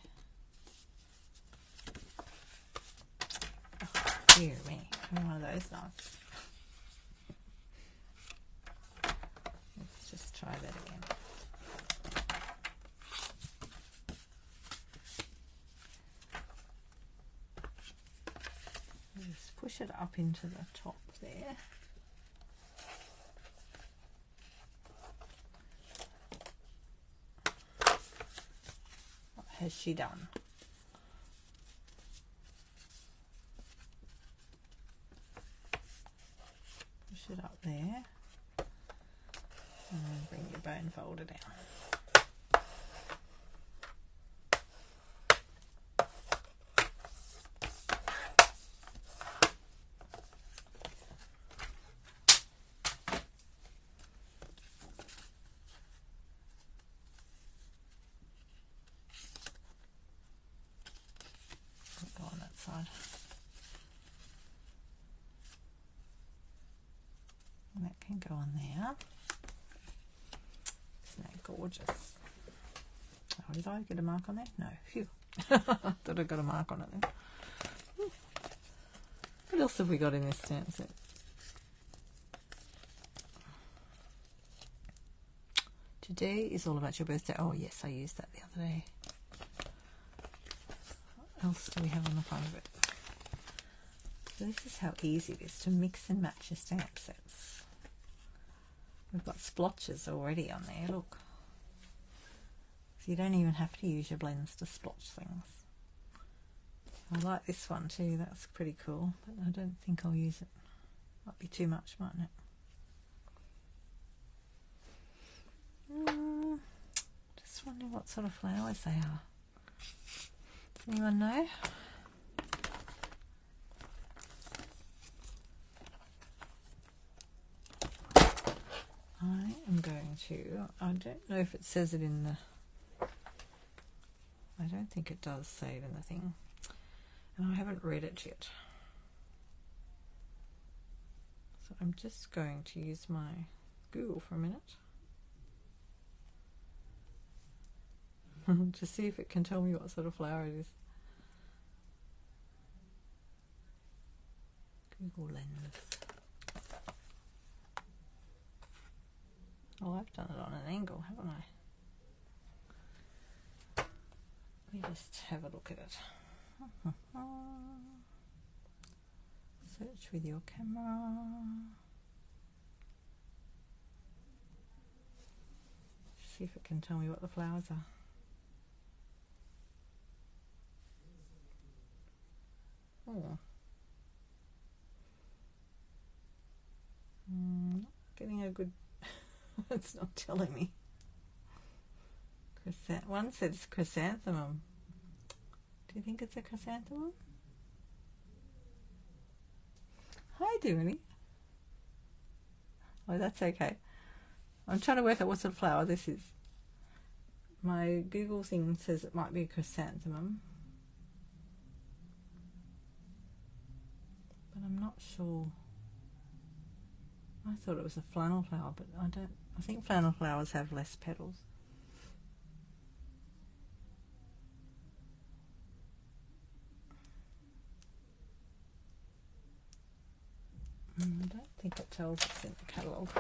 Oh, dear me, having one of those knives. Let's just try that again. Just push it up into the top there. What has she done? Push it up there. And then bring your bone folder down. Go on that side. And that can go on there. Isn't that gorgeous? Oh, did I get a mark on there? No. Phew. Thought I got a mark on it then. What else have we got in this stamp set? Today is all about your birthday. Oh yes, I used that the other day. What else do we have on the front of it? So this is how easy it is to mix and match your stamp sets. We've got splotches already on there, look. So you don't even have to use your blends to splotch things. I like this one too, that's pretty cool, but I don't think I'll use it. Might be too much, mightn't it? Just wondering what sort of flowers they are. Does anyone know? I am going to, I don't know if it says it in the, I don't think it does say it in the thing, and I haven't read it yet. So I'm just going to use my Google for a minute to see if it can tell me what sort of flower it is. Google Lens. Oh, I've done it on an angle, haven't I? Let me just have a look at it. Search with your camera. See if it can tell me what the flowers are. Oh. Not getting a good... It's not telling me. One says chrysanthemum. Do you think it's a chrysanthemum? Hi, Dooney. Oh, that's okay. I'm trying to work out what sort of flower this is. My Google thing says it might be a chrysanthemum, but I'm not sure. I thought it was a flannel flower, but I don't. I think flannel flowers have less petals. I don't think it tells us in the catalogue.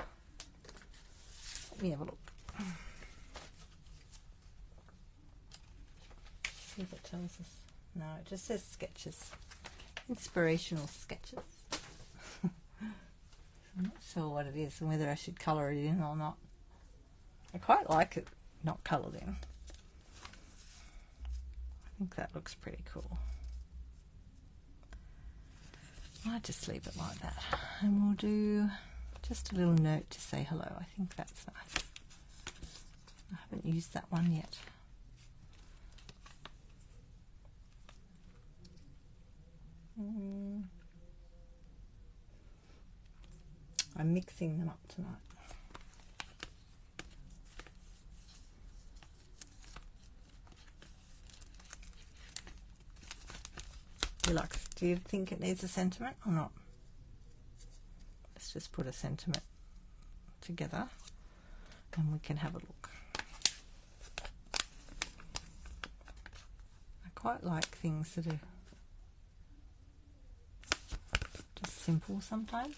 Let me have a look. See if it tells us. No, it just says sketches. Inspirational sketches. I'm not sure what it is and whether I should colour it in or not. I quite like it not coloured in. I think that looks pretty cool. I'll just leave it like that. And we'll do just a little note to say hello. I think that's nice. I haven't used that one yet. I'm mixing them up tonight. Deluxe, do you think it needs a sentiment or not? Let's just put a sentiment together and we can have a look. I quite like things that are just simple sometimes.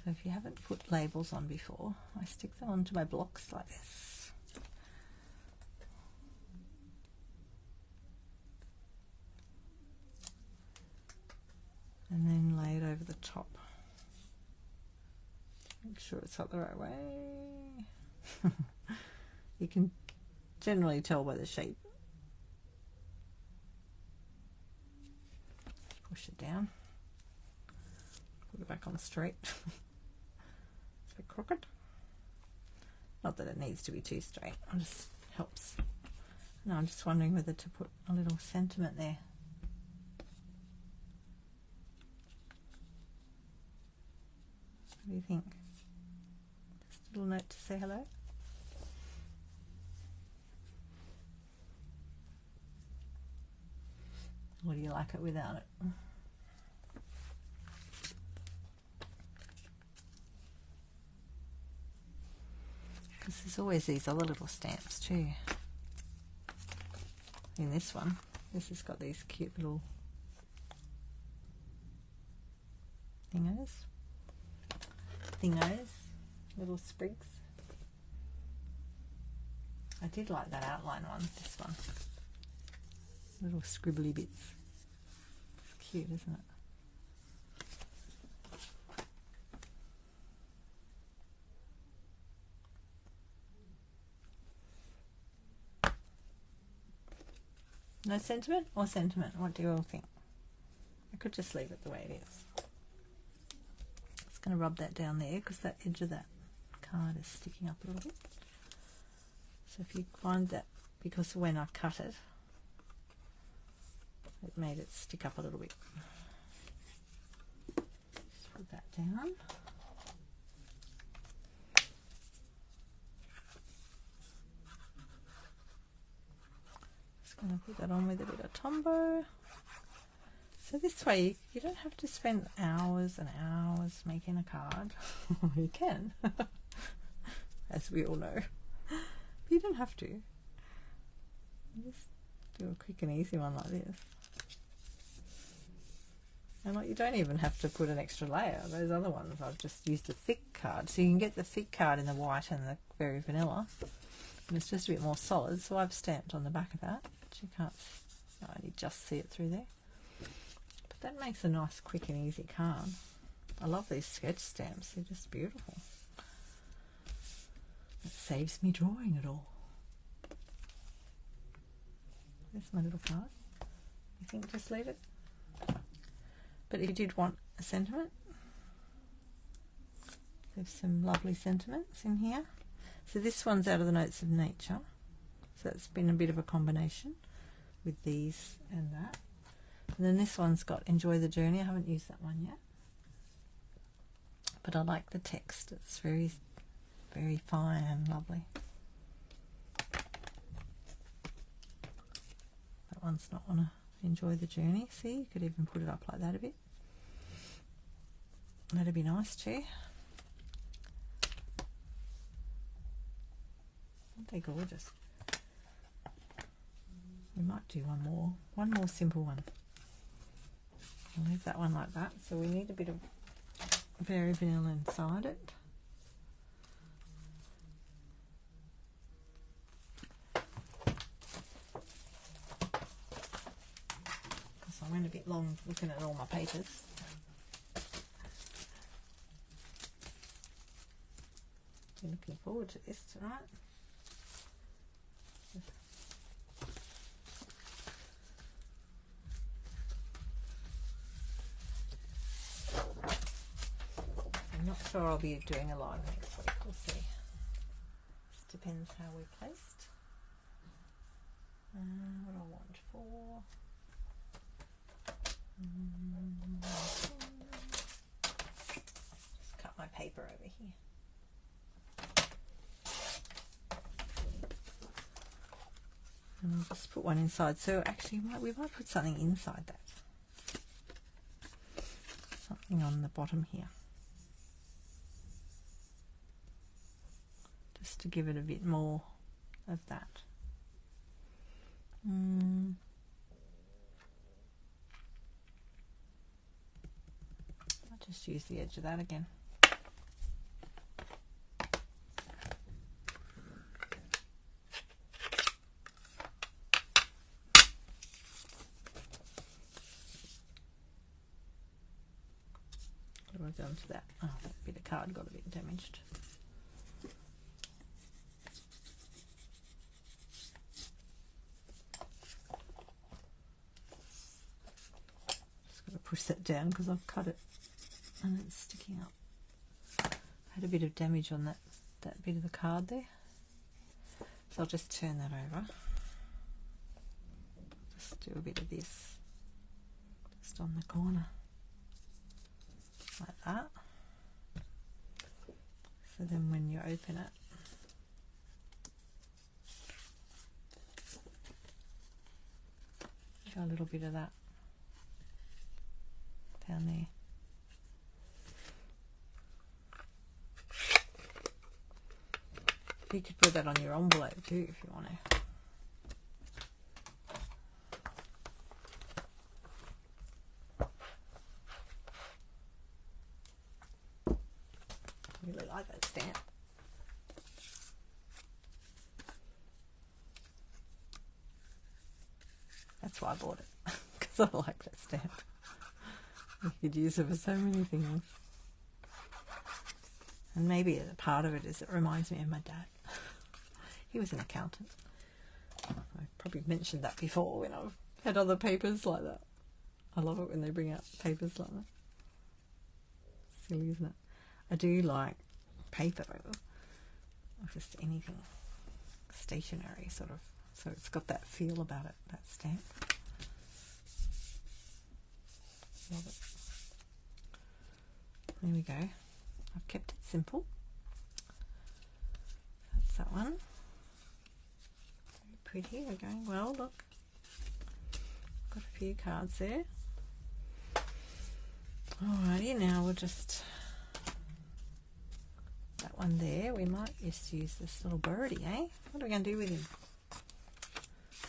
So if you haven't put labels on before, I stick them onto my blocks like this. And then lay it over the top. Make sure it's up the right way. You can generally tell by the shape. Push it down. Put it back on straight. It's a bit crooked. Not that it needs to be too straight. It just helps. No, I'm just wondering whether to put a little sentiment there. What do you think? Just a little note to say hello. Or do you like it without it? Because there's always these other little stamps too. In this one, this has got these cute little thingos, little sprigs. I did like that outline one, this one. Little scribbly bits. It's cute, isn't it? No sentiment or sentiment? What do you all think? I could just leave it the way it is. Just going to rub that down there because that edge of that card is sticking up a little bit. So if you find that, because when I cut it, it made it stick up a little bit. Just put that down. Just going to put that on with a bit of Tombow. So this way you don't have to spend hours and hours making a card. You can, as we all know. But you don't have to. You just do a quick and easy one like this. And like, you don't even have to put an extra layer. Those other ones I've just used a thick card. So you can get the thick card in the white and the very vanilla. And it's just a bit more solid. So I've stamped on the back of that. But you can't, you just see it through there. But that makes a nice quick and easy card. I love these sketch stamps. They're just beautiful. It saves me drawing it all. There's my little card. You think just leave it? But if you did want a sentiment, there's some lovely sentiments in here. So this one's out of the Notes of Nature. So it's been a bit of a combination with these and that. And then this one's got Enjoy the Journey. I haven't used that one yet. But I like the text. It's very, very fine and lovely. That one's not want to enjoy the journey. See, you could even put it up like that a bit. That'd be nice too. Aren't they gorgeous? We might do one more simple one. I'll leave that one like that. So we need a bit of very vanilla inside it. I went a bit long looking at all my papers. Been looking forward to this tonight. I'm not sure I'll be doing a live next week. We'll see. Just depends how we're placed. What I want for. Just cut my paper over here. And I'll just put one inside. So actually, we might put something inside that. Something on the bottom here. Just to give it a bit more of that. I'll just use the edge of that again. What have I done to that? Oh, that bit of card got a bit damaged. Push that down because I've cut it and it's sticking up. I had a bit of damage on that bit of the card there, so I'll just turn that over. Just do a bit of this just on the corner like that, so then when you open it, you got a little bit of that down there. You could put that on your envelope too if you want to. Really like that stamp. That's why I bought it, because I like that stamp. You could use it for so many things. And maybe a part of it is it reminds me of my dad. He was an accountant. I probably mentioned that before when I've had other papers like that. I love it when they bring out papers like that. Silly, isn't it? I do like paper though, or just anything stationery sort of. So it's got that feel about it, that stamp. Love it. There we go. I've kept it simple. That's that one. Very pretty. We're going well. Look, got a few cards there. Alrighty, now we'll just that one there. We might just use this little birdie, eh? What are we going to do with him?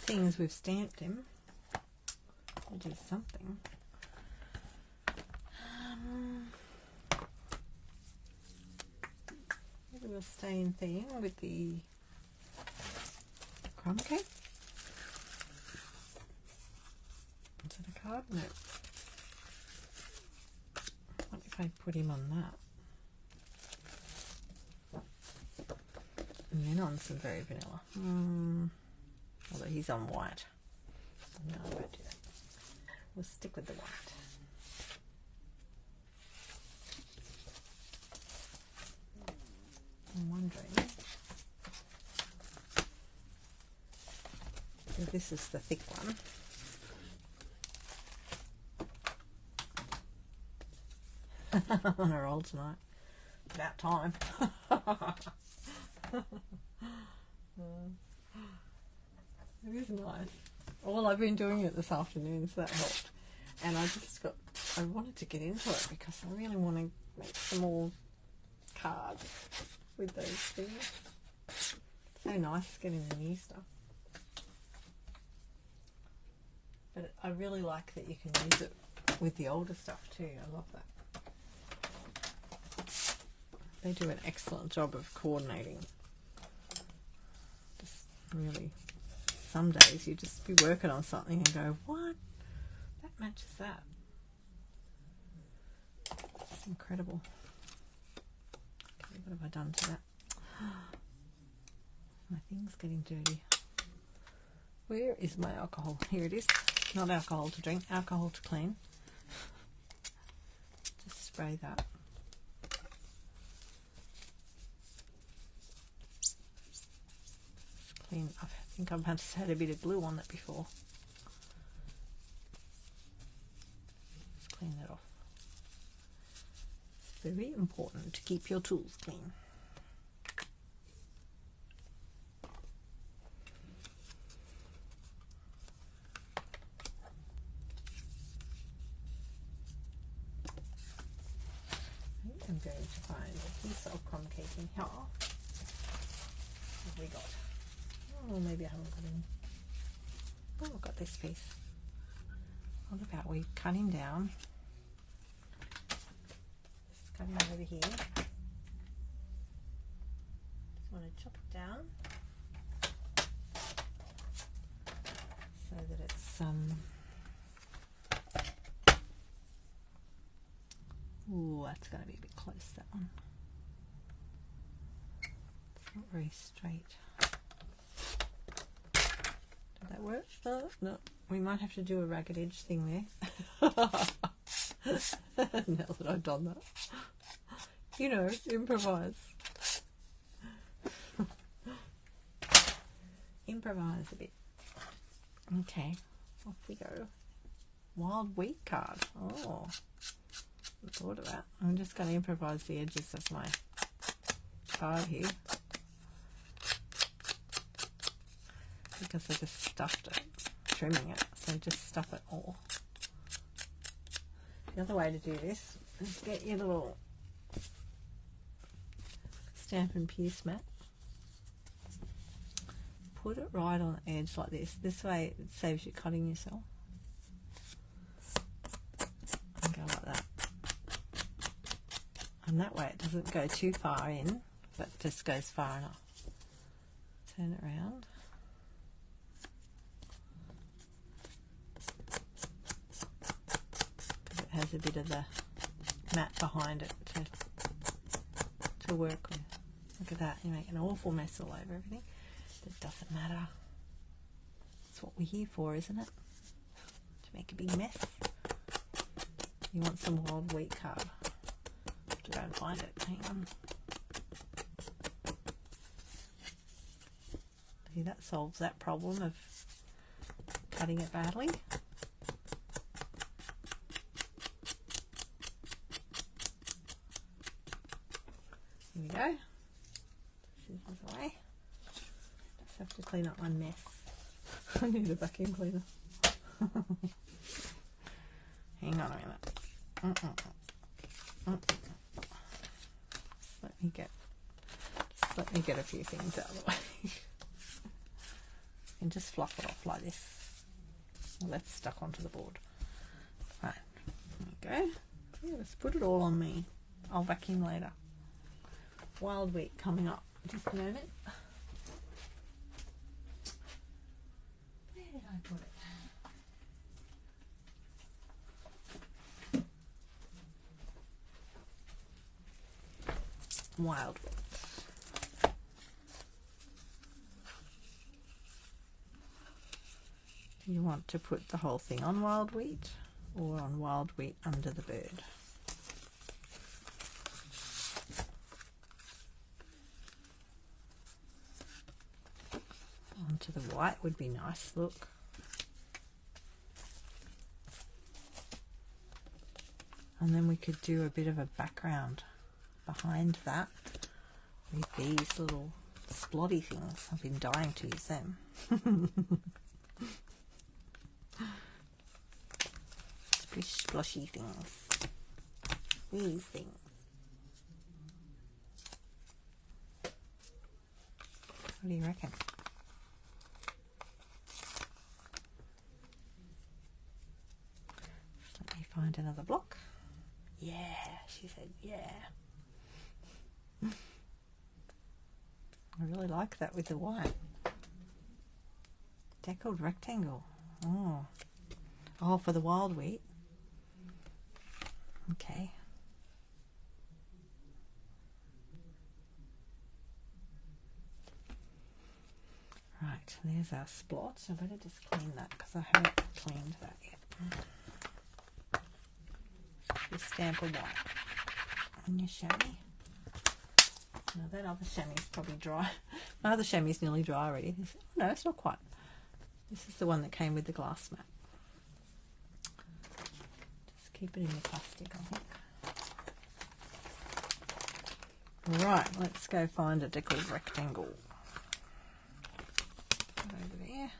Seeing as we've stamped him, we'll do something. Maybe we'll stay in theme with the crumb cake. Is it a card? No. What if I put him on that? And then on some very vanilla. Although he's on white. No, I won't do that. We'll stick with the white. I'm wondering if this is the thick one. I'm on a roll tonight. About time. It is nice. Well, I've been doing it this afternoon, so that helped. And I wanted to get into it because I really want to make some more cards with those things. So nice getting the new stuff. But I really like that you can use it with the older stuff too. I love that. They do an excellent job of coordinating. Just really, some days you just be working on something and go, what? That matches that. It's incredible. Okay, what have I done to that? My thing's getting dirty. Where is my alcohol? Here it is. Not alcohol to drink, alcohol to clean. Just spray that. Just clean. I think I've just had a bit of glue on it before. Just clean that off. It's very important to keep your tools clean. I'm going to find a piece of crumb cake in here. What have we got? Oh, maybe I haven't got any. Oh, I've got this piece. What about we cut him down? Just cut him over here. Just want to chop it down so that it's ooh, that's going to be a bit close, that one. It's not very straight. Did that work? No. We might have to do a ragged edge thing there. Now that I've done that. You know, improvise. Improvise a bit. Okay, off we go. Wild wheat card. Oh. Thought of that. I'm just going to improvise the edges of my card here because I just stuffed it, trimming it, so just stuff it all. The other way to do this is get your little Stampin' Pierce mat, put it right on the edge like this. This way it saves you cutting yourself. And go like that. And that way it doesn't go too far in, but just goes far enough. Turn it around. Because it has a bit of the mat behind it to work with. Look at that, you make an awful mess all over everything. But it doesn't matter. That's what we're here for, isn't it? To make a big mess. You want some wild wheat card. To go and find it. Hang on. See, that solves that problem of cutting it badly. Here we go. Scissors away. Just have to clean up my mess. I need a vacuum cleaner. Hang on a minute. Let me get a few things out of the way. And just fluff it off like this. Well, that's stuck onto the board. Right, there we go. Yeah, let's put it all on me. I'll vacuum later. Wild wheat coming up. Just a moment. Where did I put it? Wild wheat. You want to put the whole thing on wild wheat or on wild wheat under the bird. Onto the white would be nice, look. And then we could do a bit of a background behind that with these little splotty things. I've been dying to use them. Splish splashy things. These things. What do you reckon? Let me find another block. Yeah, she said yeah. I really like that with the white. Deckled rectangle. Oh. Oh, for the wild wheat. Okay. there's our splotch. I better just clean that because I haven't cleaned that yet. Just stamp a white on your chamois. Now that other chamois is probably dry. My other chamois is nearly dry already. No, it's not quite. This is the one that came with the glass mat. Just keep it in the plastic, I think. Right, let's go find a deckled rectangle. Over there.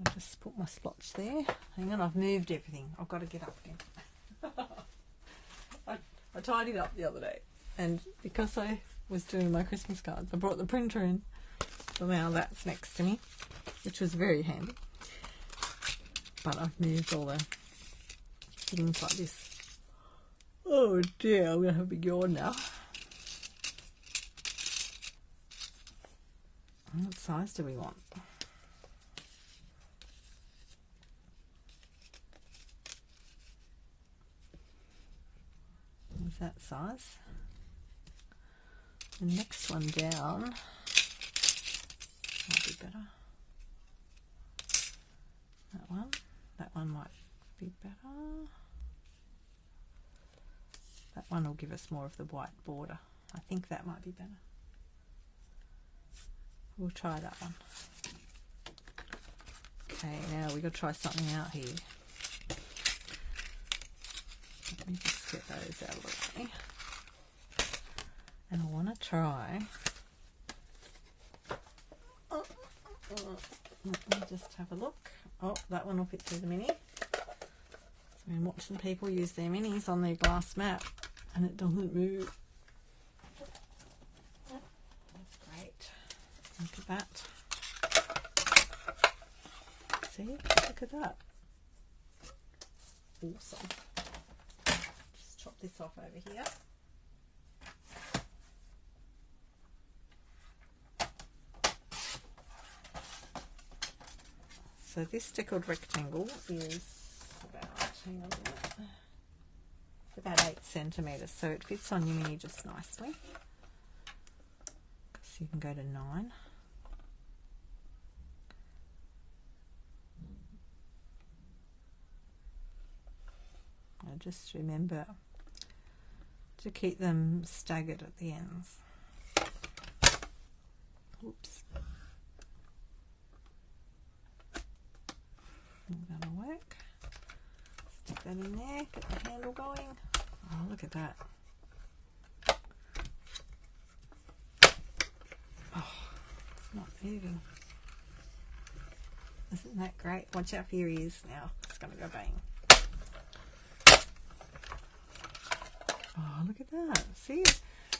I'll just put my splotch there. Hang on, I've moved everything. I've got to get up again. I tidied up the other day, and because I was doing my Christmas cards, I brought the printer in. So now that's next to me, which was very handy. But I've moved all the things like this. Oh dear, I'm going to have a big yawn now. What size do we want? Is that size? The next one down might be better. That one might be better. That one will give us more of the white border. I think that might be better. We'll try that one. Okay, now we've got to try something out here. Let me just get those out of the way. And I want to try. Let me just have a look. Oh, that one will fit through the mini. So I've been watching people use their minis on their glass mat and it doesn't move. That's great. Look at that. See? Look at that. Awesome. Just chop this off over here. So this deckled rectangle is about, hang on a minute, it's about 8 centimetres, so it fits on your mini just nicely. So you can go to 9. Now just remember to keep them staggered at the ends. Oops. That'll work. Stick that in there, get the handle going. Oh, look at that. Oh, it's not moving. Isn't that great? Watch out for your ears now. It's going to go bang. Oh, look at that. See?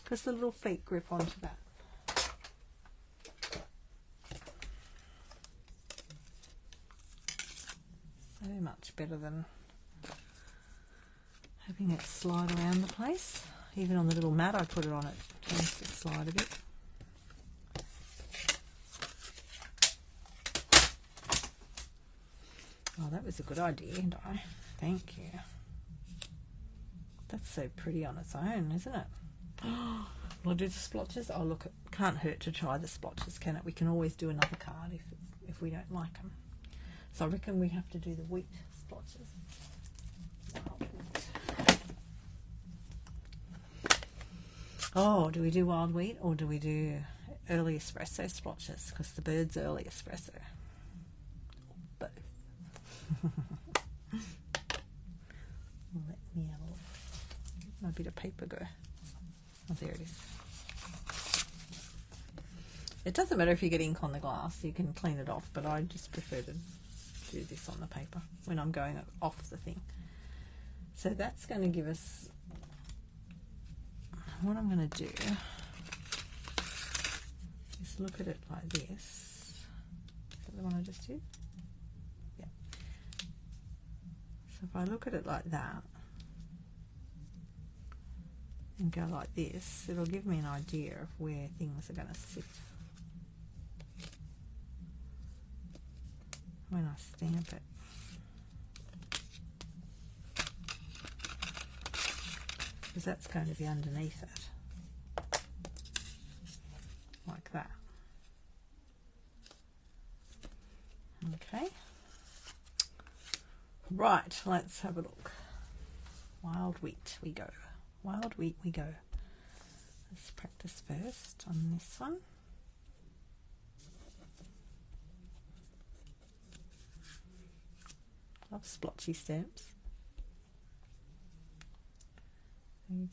Because the little feet grip onto that. So much better than having it slide around the place. Even on the little mat I put it on, it tends to slide a bit. Oh, that was a good idea, Di. Thank you. That's so pretty on its own, isn't it? Will I do the splotches? Oh, look, it can't hurt to try the splotches, can it? We can always do another card if we don't like them. So I reckon we have to do the wheat splotches. Oh, do we do wild wheat or do we do early espresso splotches? Because the bird's early espresso. Both. Let me have a look. My bit of paper go. Oh, there it is. It doesn't matter if you get ink on the glass, you can clean it off, but I just prefer to do this on the paper when I'm going off the thing. So that's going to give us, what I'm going to do is look at it like this. Is that the one I just did? Yeah. So if I look at it like that and go like this, it'll give me an idea of where things are going to sit when I stamp it. Because that's going to be underneath it, like that. Okay. Right, let's have a look. Wild wheat we go. Wild wheat we go. Let's practice first on this one. Love splotchy stamps.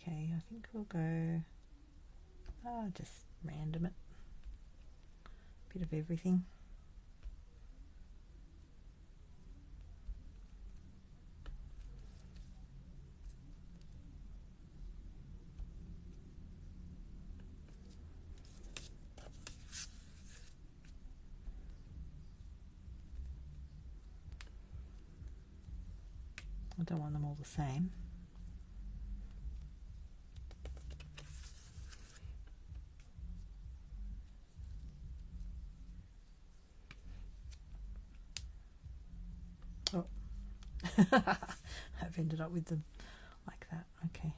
Okay, I think we'll go, just random it. Bit of everything. I don't want them all the same. Oh, I've ended up with them like that. Okay.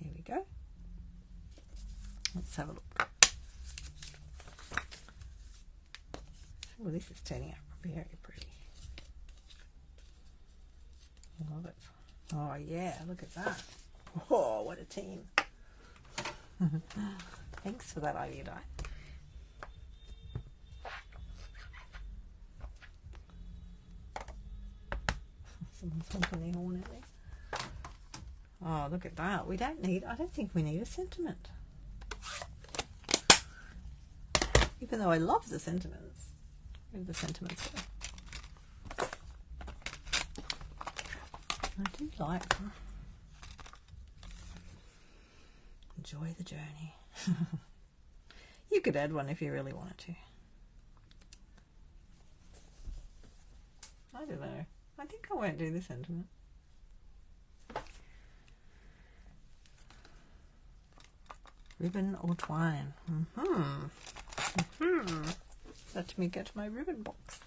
There we go. Let's have a look. Oh, this is turning out very pretty. I love it. Oh yeah, look at that. Oh, what a team. Thanks for that idea, Di. Someone's honking their horn at me. Oh, look at that. I don't think we need a sentiment. Even though I love the sentiments. Where do the sentiments go? I do like them. Enjoy the journey. You could add one if you really wanted to. I don't know. I think I won't do the sentiment. Ribbon or twine? Let me get my ribbon box.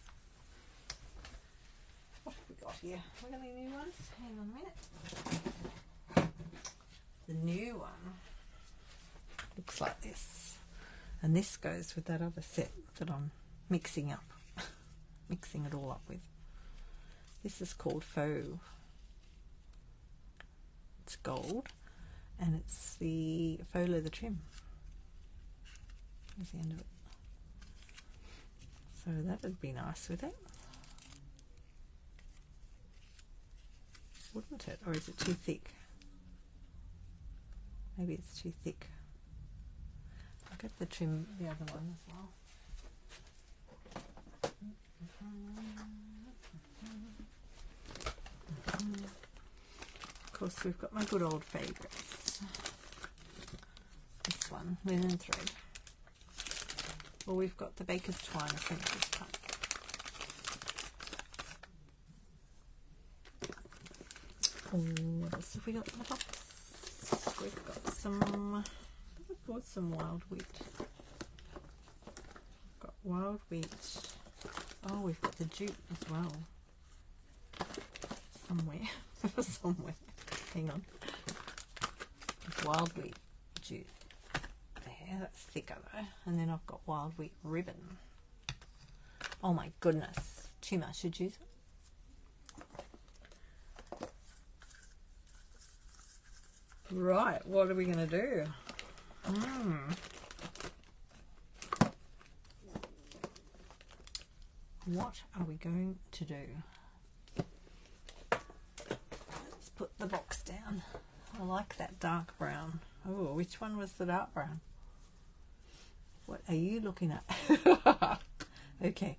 What have we got here? Are there any new ones? Hang on a minute. The new one looks like this. And this goes with that other set that I'm mixing up. Mixing it all up with. This is called Faux. It's gold. And it's the faux leather trim. There's the end of it. So that would be nice with it. Wouldn't it? Or is it too thick? Maybe it's too thick. I'll get the trim, the other one as well. Of course, we've got my good old favourites. This one, linen thread. Well, we've got the Baker's Twine Essentials Pack. Oh, what else have we got in the box? We've got some. I bought some wild wheat. We've got wild wheat. Oh, we've got the jute as well. Somewhere. Somewhere. Hang on. There's wild wheat jute. There, that's thicker though. And then I've got wild wheat ribbon. Oh my goodness. Too much to choose. Right, what are we going to do? What are we going to do? Let's put the box down. I like that dark brown. Oh, which one was the dark brown? What are you looking at? Okay.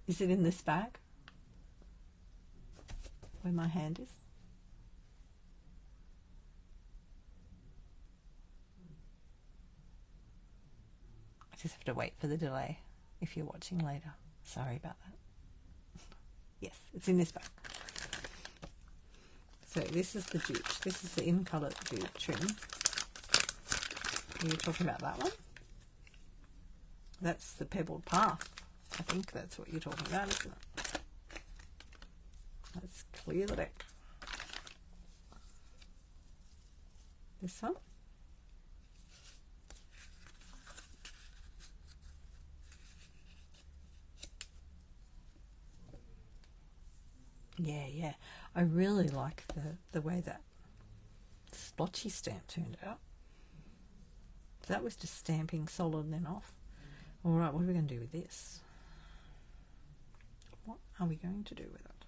Is it in this bag? Where my hand is? I just have to wait for the delay if you're watching later. Sorry about that. Yes, it's in this bag. So this is the jute. This is the in colour jute trim. Are you talking about that one? That's the pebbled path. I think that's what you're talking about, isn't it? Let's clear the deck. This one. I really like the way that splotchy stamp turned out. That was just stamping solid and then off. Alright, what are we going to do with this? What are we going to do with it?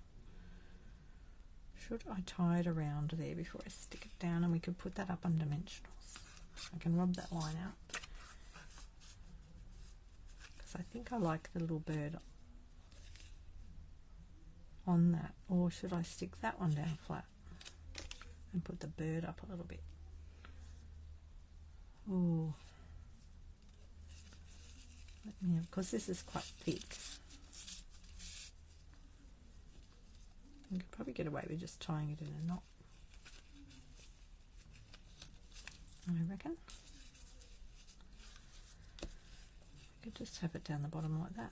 Should I tie it around there before I stick it down, and we could put that up on dimensionals? I can rub that line out. Because I think I like the little bird on that. Or should I stick that one down flat and put the bird up a little bit? Ooh. Let me have, because this is quite thick. You could probably get away with just tying it in a knot, I reckon. You could just have it down the bottom like that.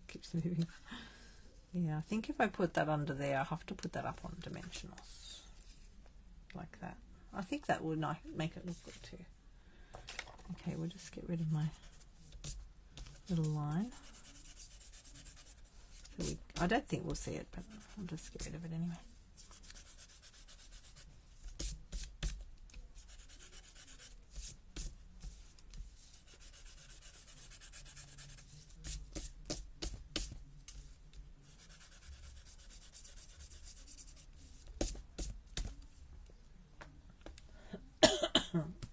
Keeps moving. Yeah, I think if I put that under there, I have to put that up on dimensionals like that. I think that would make it look good too. Okay, we'll just get rid of my little line. So I don't think we'll see it, but I'll just get rid of it anyway.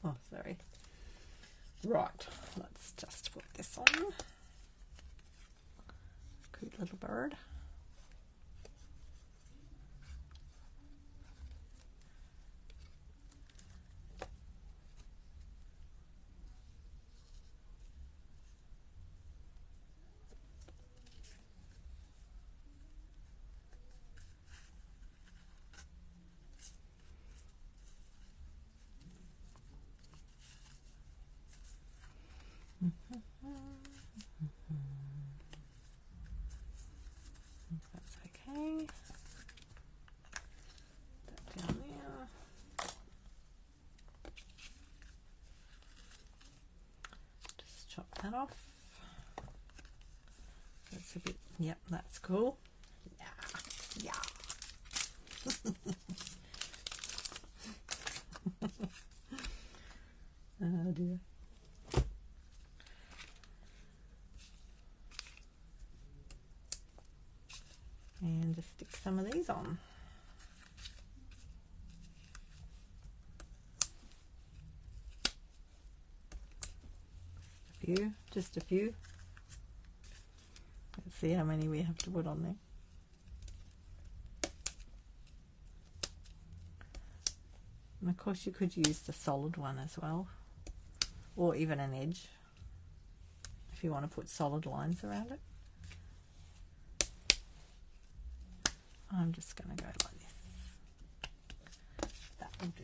Oh, sorry. Right, let's just put this on. Cute little bird. That's okay. That down there. Just chop that off. That's a bit, yep, that's cool. Yeah, yeah. Oh dear. And just stick some of these on. A few, just a few. Let's see how many we have to put on there. And of course you could use the solid one as well, or even an edge if you want to put solid lines around it. I'm just going to go like this. That will do.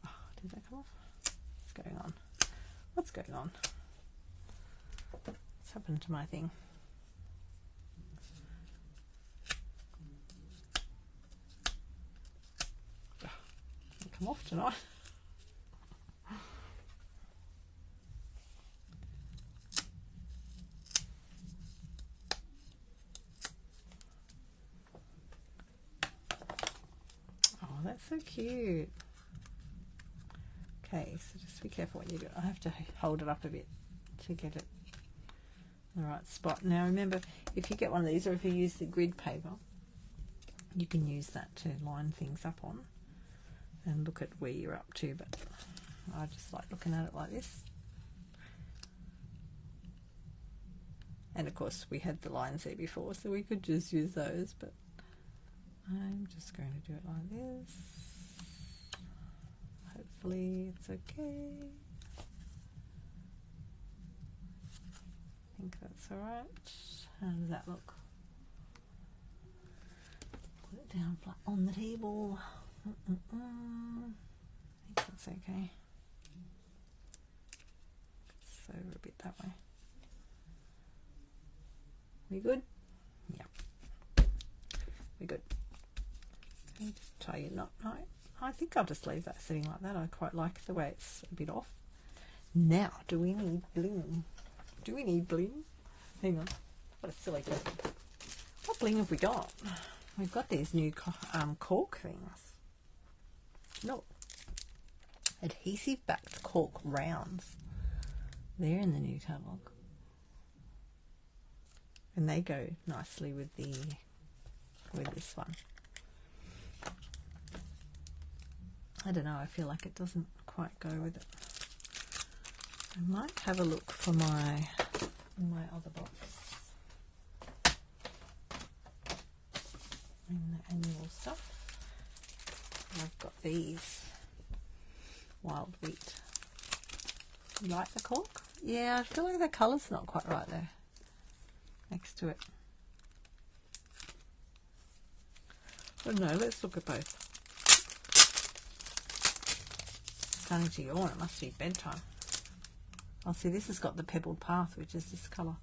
Oh, did that come off? What's going on? What's going on? What's happened to my thing? Come off tonight. Oh, that's so cute. Okay, so just be careful what you do. I have to hold it up a bit to get it in the right spot. Now remember, if you get one of these, or if you use the grid paper, you can use that to line things up on and look at where you're up to, but I just like looking at it like this. And of course we had the lines there before, so we could just use those, but I'm just going to do it like this. Hopefully it's okay. I think that's alright. How does that look? Put it down flat on the table. I think that's okay. So a bit that way. We good? Yeah. We good. Okay, just tie your knot. No, I think I'll just leave that sitting like that. I quite like the way it's a bit off. Now, do we need bling? Do we need bling? Hang on. What a silly question. What bling have we got? We've got these new cork things. No. Adhesive backed cork rounds. They're in the new catalogue. And they go nicely with this one. I don't know, I feel like it doesn't quite go with it. I might have a look for my other box. In the annual stuff. I've got these wild wheat. You like the cork? Yeah, I feel like the colour's not quite right there next to it. I don't know, let's look at both. Starting to yawn, it must be bedtime. Oh, see, this has got the pebbled path, which is this colour.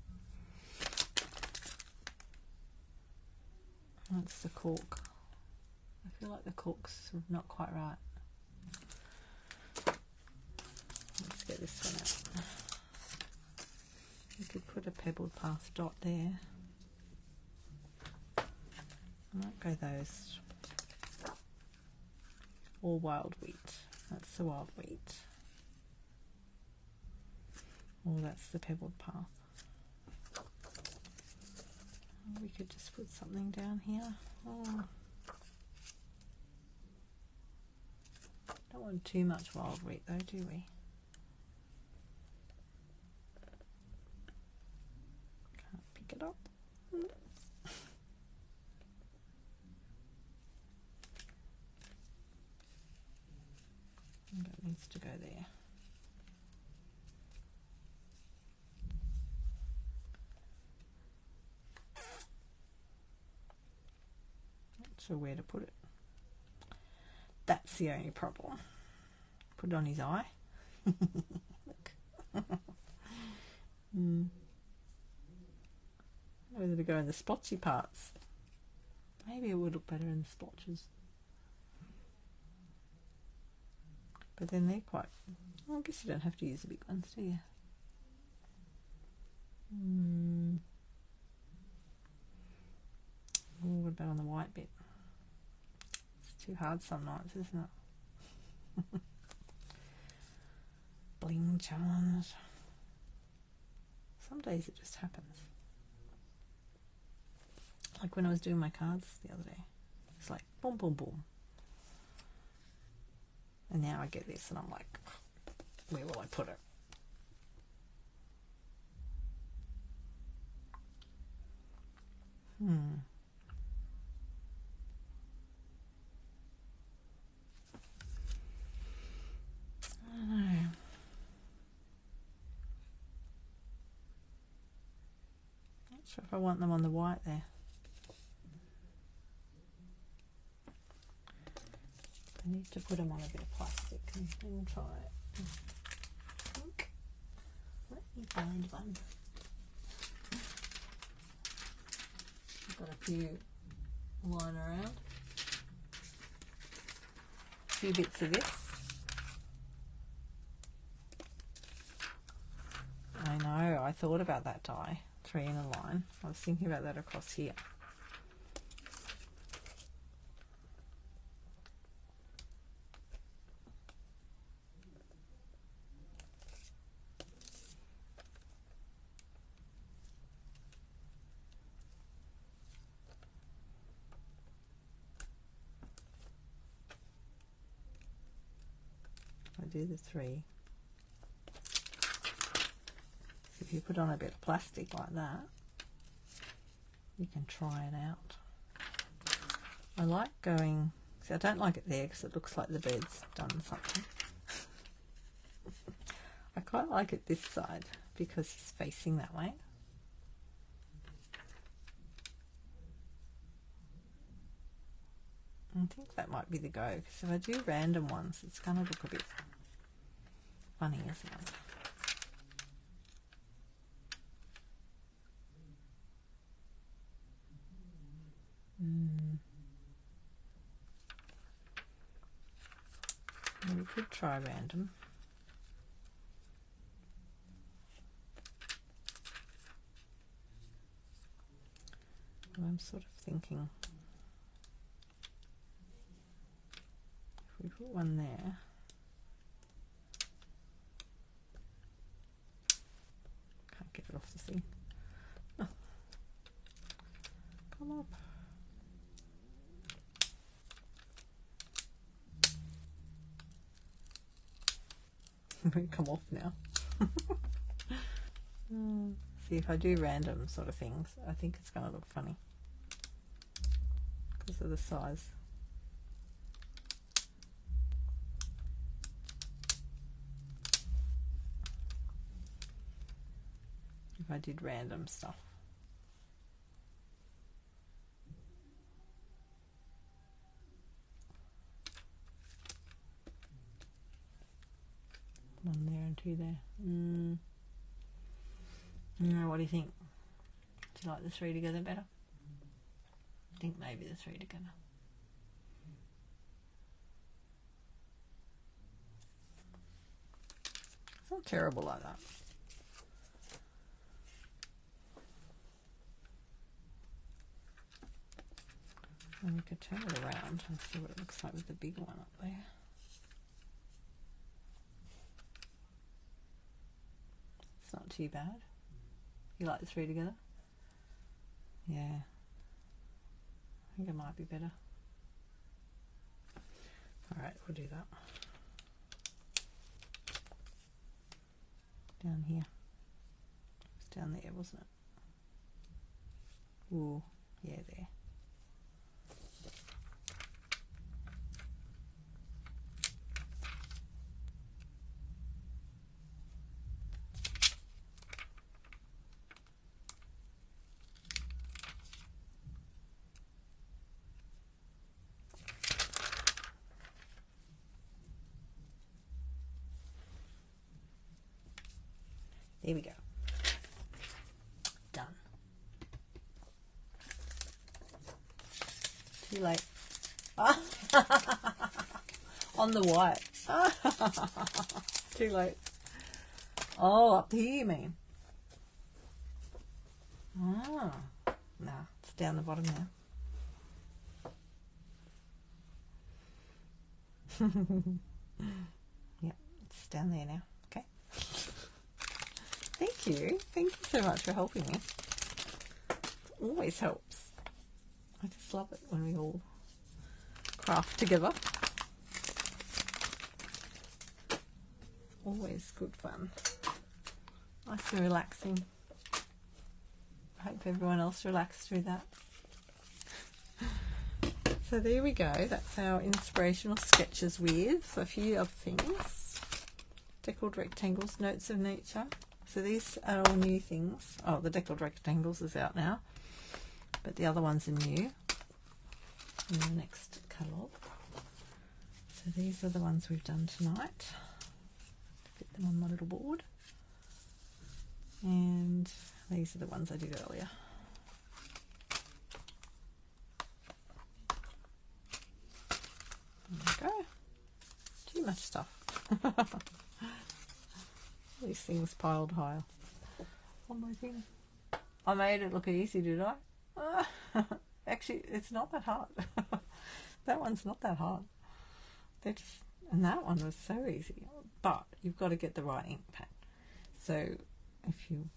That's the cork. I feel like the cork's not quite right. Let's get this one out. You could put a pebbled path dot there. I might go those. Or wild wheat. That's the wild wheat. Or that's the pebbled path. We could just put something down here. Oh. Don't want too much wild wheat though, do we? Can't pick it up. That needs to go there. Not sure where to put it. That's the only problem. Put it on his eye. Look. Whether to go in the splotchy parts. Maybe it would look better in the splotches. But then they're quite... Well, I guess you don't have to use the big ones, do you? Oh, what about on the white bit? It's too hard some nights, isn't it? Bling challenge. Some days it just happens. Like when I was doing my cards the other day. It's like boom, boom, boom. And now I get this and I'm like, where will I put it? I don't know. Not sure if I want them on the white there. I need to put them on a bit of plastic and then try it. Let me find one. I've got a few lying around. A few bits of this. I know, I thought about that die. 3 in a line. I was thinking about that across here. I do the 3. So if you put on a bit of plastic like that, you can try it out. I like going, see I don't like it there because it looks like the bird's done something. I quite like it this side because he's facing that way. I think that might be the go, because if I do random ones, it's going to look a bit funny, isn't it? We could try random. I'm sort of thinking if we put one there, can't get it off the thing. Oh. Come up. Come off now. See, if I do random sort of things, I think it's going to look funny because of the size. If I did random stuff. One there and two there. No, what do you think? Do you like the three together better? I think maybe the three together. It's not terrible like that. And we could turn it around and see what it looks like with the big one up there. It's not too bad. You like the three together? Yeah. I think it might be better. Alright, we'll do that. Down here. It's down there, wasn't it? Ooh, yeah, there. There we go. Done. Too late. On the white. Too late. Oh, up here you mean? Ah, nah, it's down the bottom now. Yep, it's down there now. Okay. Thank you. Thank you so much for helping me. It always helps. I just love it when we all craft together. Always good fun. Nice and relaxing. I hope everyone else relaxed through that. So there we go. That's our inspirational sketches with a few other things. Deckled rectangles, notes of nature. So these are all new things. Oh, the deckled rectangles is out now, but the other ones are new in the next catalogue. So these are the ones we've done tonight. Fit them on my little board. And these are the ones I did earlier. There we go. Too much stuff. These things piled higher on my thing. I made it look easy, did I? Actually, it's not that hard. That one's not that hard. They're just, and that one was so easy. But you've got to get the right ink pad. So if you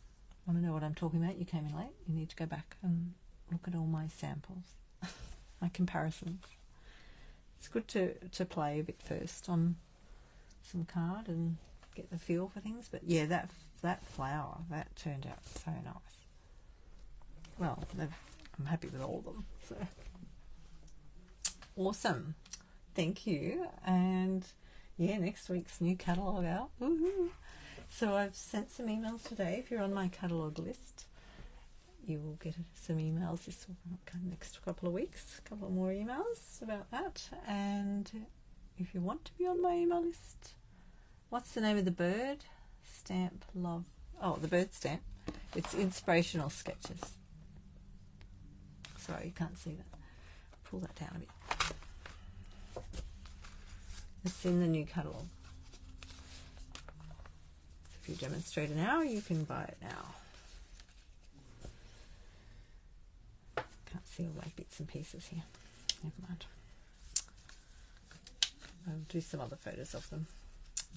want to know what I'm talking about, you came in late, you need to go back and look at all my samples, my comparisons. It's good to play a bit first on some card and get the feel for things. But yeah, that flower, that turned out so nice. Well, I'm happy with all of them. So awesome. Thank you. And yeah, next week's new catalogue out. Woohoo. So I've sent some emails today. If you're on my catalogue list, you will get some emails this next couple of weeks, a couple more emails about that. And if you want to be on my email list, what's the name of the bird? Stamp Love. Oh, the bird stamp. It's Inspirational Sketches. Sorry, you can't see that. Pull that down a bit. It's in the new catalogue. If you Demonstrator now, you can buy it now. Can't see all my bits and pieces here. Never mind. I'll do some other photos of them,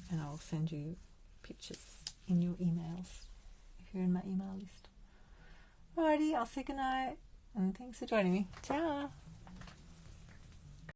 and I'll send you pictures in your emails if you're in my email list. Alrighty, I'll say goodnight, and thanks for joining me. Ciao!